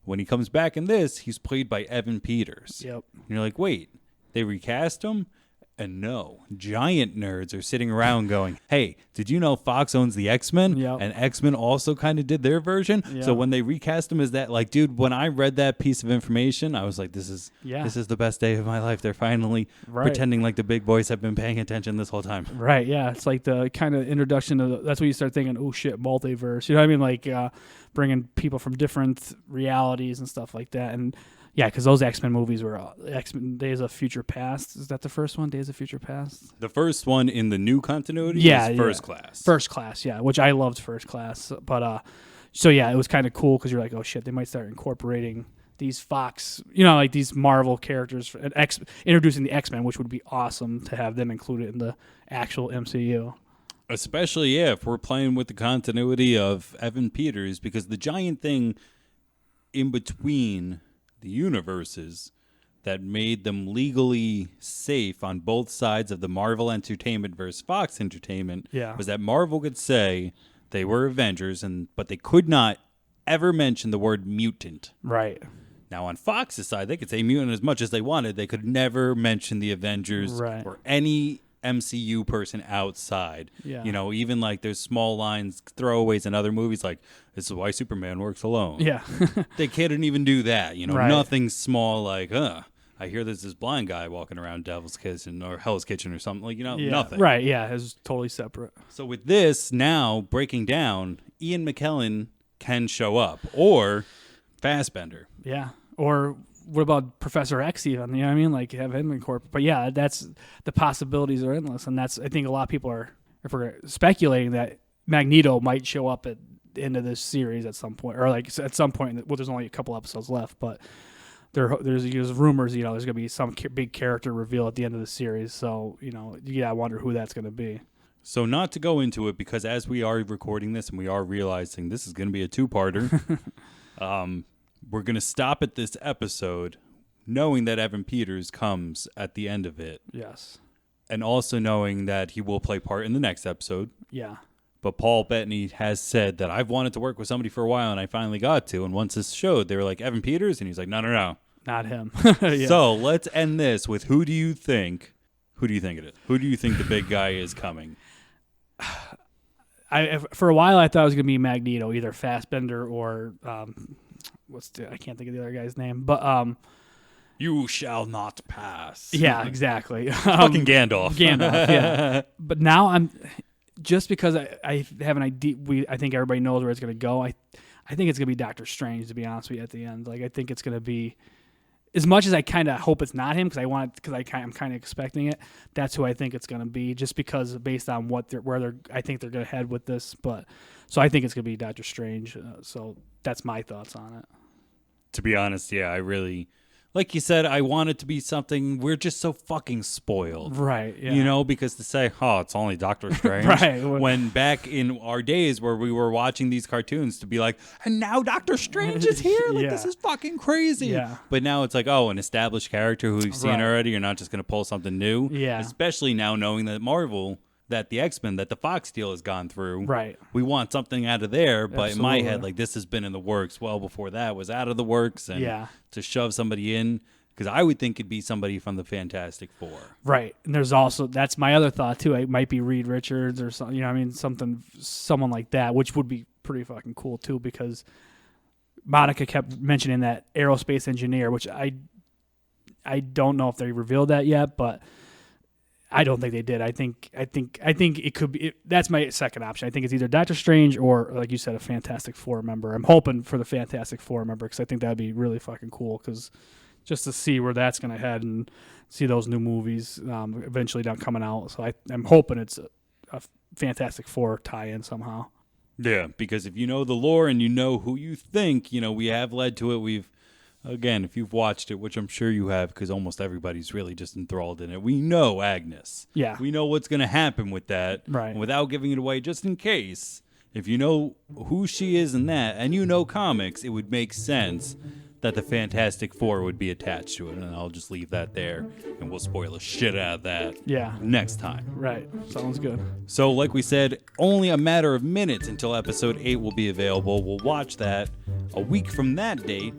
When he comes back in this, he's played by Evan Peters. Yep. And you're like, wait, they recast him? And no, giant nerds are sitting around going, hey, did you know Fox owns the X-Men? Yep. And X-Men also kind of did their version. Yep. So when they recast him as that, like, dude, when I read that piece of information, I was like, this is the best day of my life. They're finally pretending like the big boys have been paying attention this whole time. Right, yeah. It's like the kind of introduction to that's when you start thinking, oh, shit, multiverse. You know what I mean? Like bringing people from different realities and stuff like that. And yeah, because those X-Men movies were X-Men Days of Future Past. Is that the first one, Days of Future Past? The first one in the new continuity is First Class. First Class, yeah, which I loved First Class. But so yeah, it was kind of cool because you're like, oh shit, they might start incorporating these Fox, like these Marvel characters, introducing the X-Men, which would be awesome to have them included in the actual MCU. Especially, if we're playing with the continuity of Evan Peters, because the giant thing in between the universes that made them legally safe on both sides of the Marvel Entertainment versus Fox Entertainment was that Marvel could say they were Avengers, but they could not ever mention the word mutant. Right. Now, on Fox's side, they could say mutant as much as they wanted. They could never mention the Avengers or any MCU person outside. Yeah. Even like there's small lines, throwaways in other movies, like, this is why Superman works alone. Yeah. They couldn't even do that. Nothing small like, I hear there's this blind guy walking around Devil's Kitchen or Hell's Kitchen or something. Nothing. Right, yeah, it's totally separate. So with this now breaking down, Ian McKellen can show up, or Fassbender. Yeah, or what about Professor X even? You know what I mean? Like, have him incorporate. But yeah, that's the possibilities are endless, and that's, I think a lot of people are, if we're speculating that Magneto might show up at the end of this series at some point, or like at some point. Well, there's only a couple episodes left, but there's rumors. There's going to be some big character reveal at the end of the series. So I wonder who that's going to be. So not to go into it, because as we are recording this and we are realizing this is going to be a two-parter, we're going to stop at this episode knowing that Evan Peters comes at the end of it. Yes. And also knowing that he will play part in the next episode. Yeah. But Paul Bettany has said that I've wanted to work with somebody for a while and I finally got to. And once this showed, they were like, Evan Peters? And he's like, no. Not him. Yeah. So let's end this with who do you think it is? Who do you think the big guy is coming? For a while, I thought it was going to be Magneto, either Fassbender or I can't think of the other guy's name, but you shall not pass. Yeah, exactly. Fucking Gandalf. Yeah. But now I'm just because I have an idea. I think everybody knows where it's going to go. I think it's going to be Doctor Strange, to be honest with you. At the end, like I think it's going to be. As much as I kind of hope it's not him, because I'm kind of expecting it. That's who I think it's going to be, just because based on I think they're going to head with this. But so I think it's going to be Doctor Strange. So that's my thoughts on it. To be honest, yeah, I really, like you said, I want it to be something. We're just so fucking spoiled, right? Yeah. Because to say, it's only Doctor Strange, right? When back in our days where we were watching these cartoons, to be like, and now Doctor Strange is here, like this is fucking crazy. Yeah. But now it's like, an established character who we've seen already. You're not just gonna pull something new. Yeah. Especially now knowing that Marvel. That the X-Men, that the Fox deal has gone through. Right. We want something out of there, but Absolutely. in my head, like, this has been in the works well before that was out of the works. And to shove somebody in, because I would think it'd be somebody from the Fantastic Four. Right. And there's also, that's my other thought, too. It might be Reed Richards or something, someone like that, which would be pretty fucking cool, too, because Monica kept mentioning that aerospace engineer, which I don't know if they revealed that yet, but I don't think they did. I think it could be. That's my second option. I think it's either Doctor Strange or, like you said, a Fantastic Four member. I'm hoping for the Fantastic Four member because I think that'd be really fucking cool. Because just to see where that's gonna head and see those new movies eventually done coming out. So I'm hoping it's a Fantastic Four tie-in somehow. Yeah, because if you know the lore and you know who you think, we have led to it. Again, if you've watched it, which I'm sure you have, because almost everybody's really just enthralled in it, we know Agnes. Yeah. We know what's going to happen with that. Right. And without giving it away, just in case, if you know who she is in that, and you know comics, it would make sense that the Fantastic Four would be attached to it, and I'll just leave that there, and we'll spoil the shit out of that next time. Right. Sounds good. So like we said, only a matter of minutes until episode 8 will be available. We'll watch that. A week from that date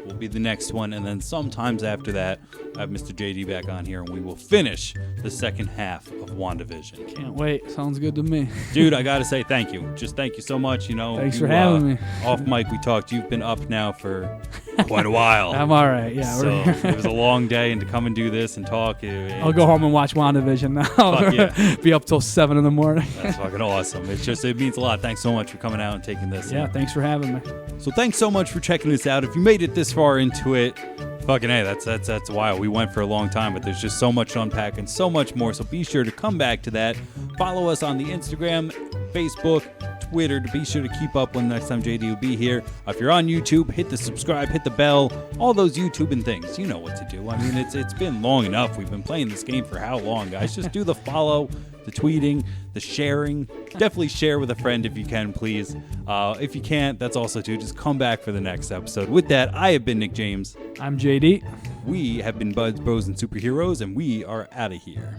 will be the next one, and then sometimes after that, I have Mr. JD back on here, and we will finish the second half of WandaVision. Can't wait. Sounds good to me. Dude, I gotta say thank you. Just thank you so much. Thanks for having me. Off mic, we talked. You've been up now for quite a while. I'm all right. Yeah. So it was a long day, and to come and do this and talk. I'll go home and watch WandaVision now. Fuck yeah. Be up till 7 in the morning. That's fucking awesome. It means a lot. Thanks so much for coming out and taking this. Yeah. Thanks for having me. So thanks so much for checking this out. If you made it this far into it, fucking hey, that's wild. We went for a long time, but there's just so much to unpack and so much more. So be sure to come back to that. Follow us on the Instagram, Facebook, Twitter to be sure to keep up when the next time JD will be here. If you're on YouTube, hit the subscribe, hit the bell, all those YouTube and things. You know what to do. I mean, it's been long enough. We've been playing this game for how long, guys? Just do the follow, the tweeting, the sharing. Definitely share with a friend if you can, please. If you can't, that's also too. Just come back for the next episode. With that, I have been Nick James. I'm JD. We have been Buds, Bros, and Superheroes, and we are out of here.